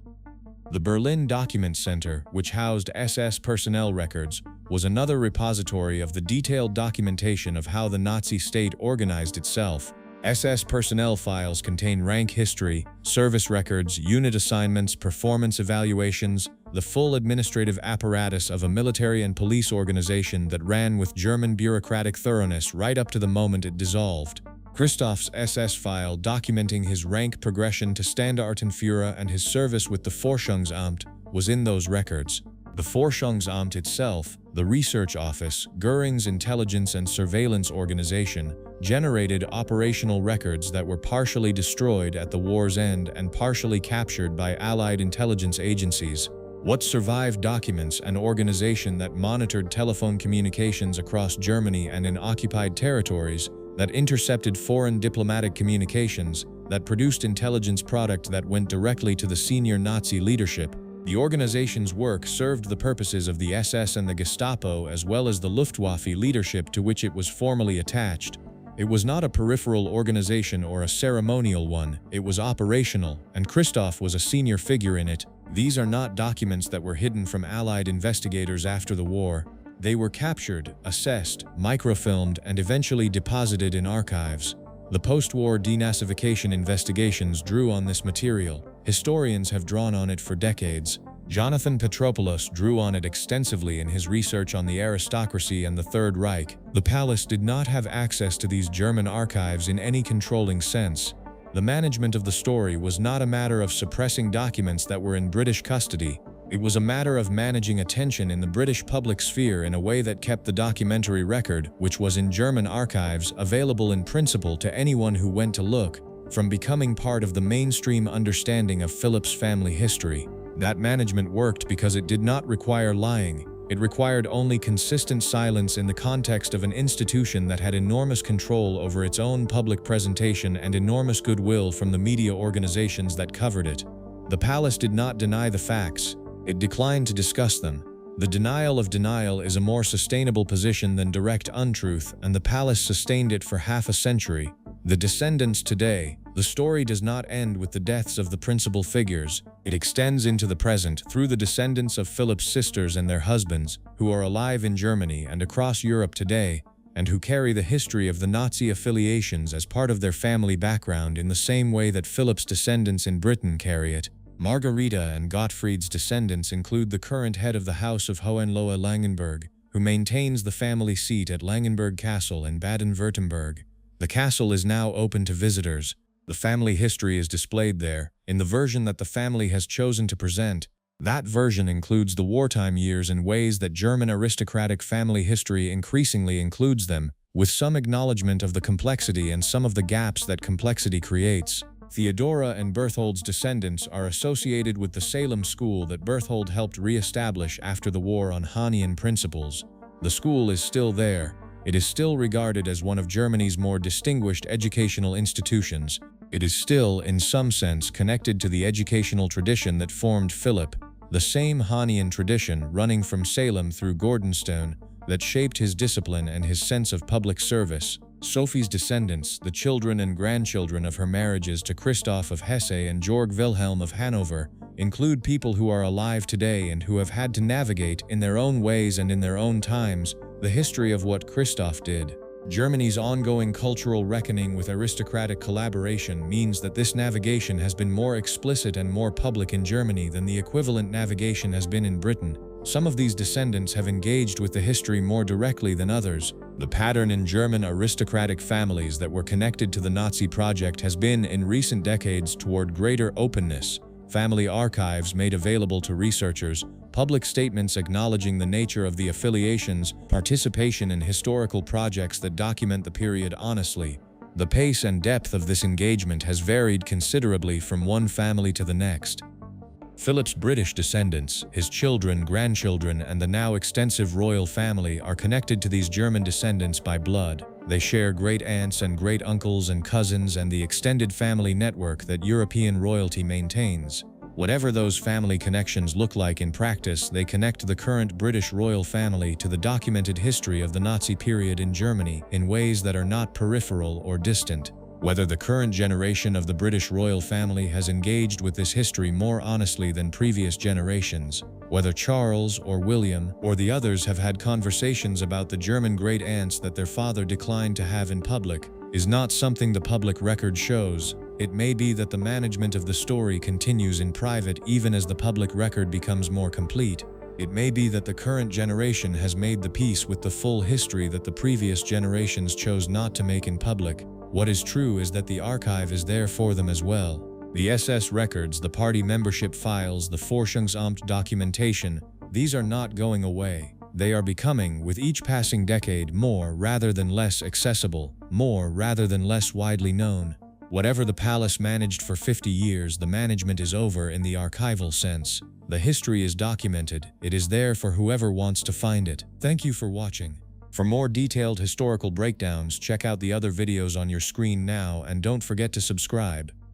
The Berlin Document Center, which housed SS personnel records, was another repository of the detailed documentation of how the Nazi state organized itself. SS personnel files contain rank history, service records, unit assignments, performance evaluations, the full administrative apparatus of a military and police organization that ran with German bureaucratic thoroughness right up to the moment it dissolved. Christoph's SS file documenting his rank progression to Standartenführer and his service with the Forschungsamt was in those records. The Forschungsamt itself, the research office, Göring's intelligence and surveillance organization, generated operational records that were partially destroyed at the war's end and partially captured by Allied intelligence agencies. What survived documents an organization that monitored telephone communications across Germany and in occupied territories, that intercepted foreign diplomatic communications, that produced intelligence product that went directly to the senior Nazi leadership. The organization's work served the purposes of the SS and the Gestapo as well as the Luftwaffe leadership to which it was formally attached. It was not a peripheral organization or a ceremonial one, it was operational, and Christoph was a senior figure in it. These are not documents that were hidden from Allied investigators after the war. They were captured, assessed, microfilmed, and eventually deposited in archives. The post-war denazification investigations drew on this material. Historians have drawn on it for decades. Jonathan Petropoulos drew on it extensively in his research on the aristocracy and the Third Reich. The palace did not have access to these German archives in any controlling sense. The management of the story was not a matter of suppressing documents that were in British custody. It was a matter of managing attention in the British public sphere in a way that kept the documentary record, which was in German archives, available in principle to anyone who went to look, from becoming part of the mainstream understanding of Philip's family history. That management worked because it did not require lying. It required only consistent silence in the context of an institution that had enormous control over its own public presentation and enormous goodwill from the media organizations that covered it. The palace did not deny the facts. It declined to discuss them. The denial of denial is a more sustainable position than direct untruth, and the palace sustained it for half a century. The descendants today, the story does not end with the deaths of the principal figures. It extends into the present through the descendants of Philip's sisters and their husbands, who are alive in Germany and across Europe today, and who carry the history of the Nazi affiliations as part of their family background in the same way that Philip's descendants in Britain carry it. Margarita and Gottfried's descendants include the current head of the House of Hohenlohe-Langenburg, who maintains the family seat at Langenburg Castle in Baden-Württemberg. The castle is now open to visitors. The family history is displayed there, in the version that the family has chosen to present. That version includes the wartime years in ways that German aristocratic family history increasingly includes them, with some acknowledgement of the complexity and some of the gaps that complexity creates. Theodora and Berthold's descendants are associated with the Salem school that Berthold helped re-establish after the war on Hahnian principles. The school is still there. It is still regarded as one of Germany's more distinguished educational institutions. It is still, in some sense, connected to the educational tradition that formed Philip, the same Hahnian tradition running from Salem through Gordonstone that shaped his discipline and his sense of public service. Sophie's descendants, the children and grandchildren of her marriages to Christoph of Hesse and Georg Wilhelm of Hanover, include people who are alive today and who have had to navigate, in their own ways and in their own times, the history of what Christoph did. Germany's ongoing cultural reckoning with aristocratic collaboration means that this navigation has been more explicit and more public in Germany than the equivalent navigation has been in Britain. Some of these descendants have engaged with the history more directly than others. The pattern in German aristocratic families that were connected to the Nazi project has been, in recent decades, toward greater openness. Family archives made available to researchers, public statements acknowledging the nature of the affiliations, participation in historical projects that document the period honestly. The pace and depth of this engagement has varied considerably from one family to the next. Philip's British descendants, his children, grandchildren, and the now extensive royal family are connected to these German descendants by blood. They share great aunts and great uncles and cousins and the extended family network that European royalty maintains. Whatever those family connections look like in practice, they connect the current British royal family to the documented history of the Nazi period in Germany in ways that are not peripheral or distant. Whether the current generation of the British royal family has engaged with this history more honestly than previous generations, whether Charles or William or the others have had conversations about the German great aunts that their father declined to have in public, is not something the public record shows. It may be that the management of the story continues in private even as the public record becomes more complete. It may be that the current generation has made the peace with the full history that the previous generations chose not to make in public. What is true is that the archive is there for them as well. The SS records, the party membership files, the Forschungsamt documentation, these are not going away. They are becoming, with each passing decade, more rather than less accessible, more rather than less widely known. Whatever the palace managed for 50 years, the management is over in the archival sense. The history is documented. It is there for whoever wants to find it. Thank you for watching. For more detailed historical breakdowns, check out the other videos on your screen now and don't forget to subscribe.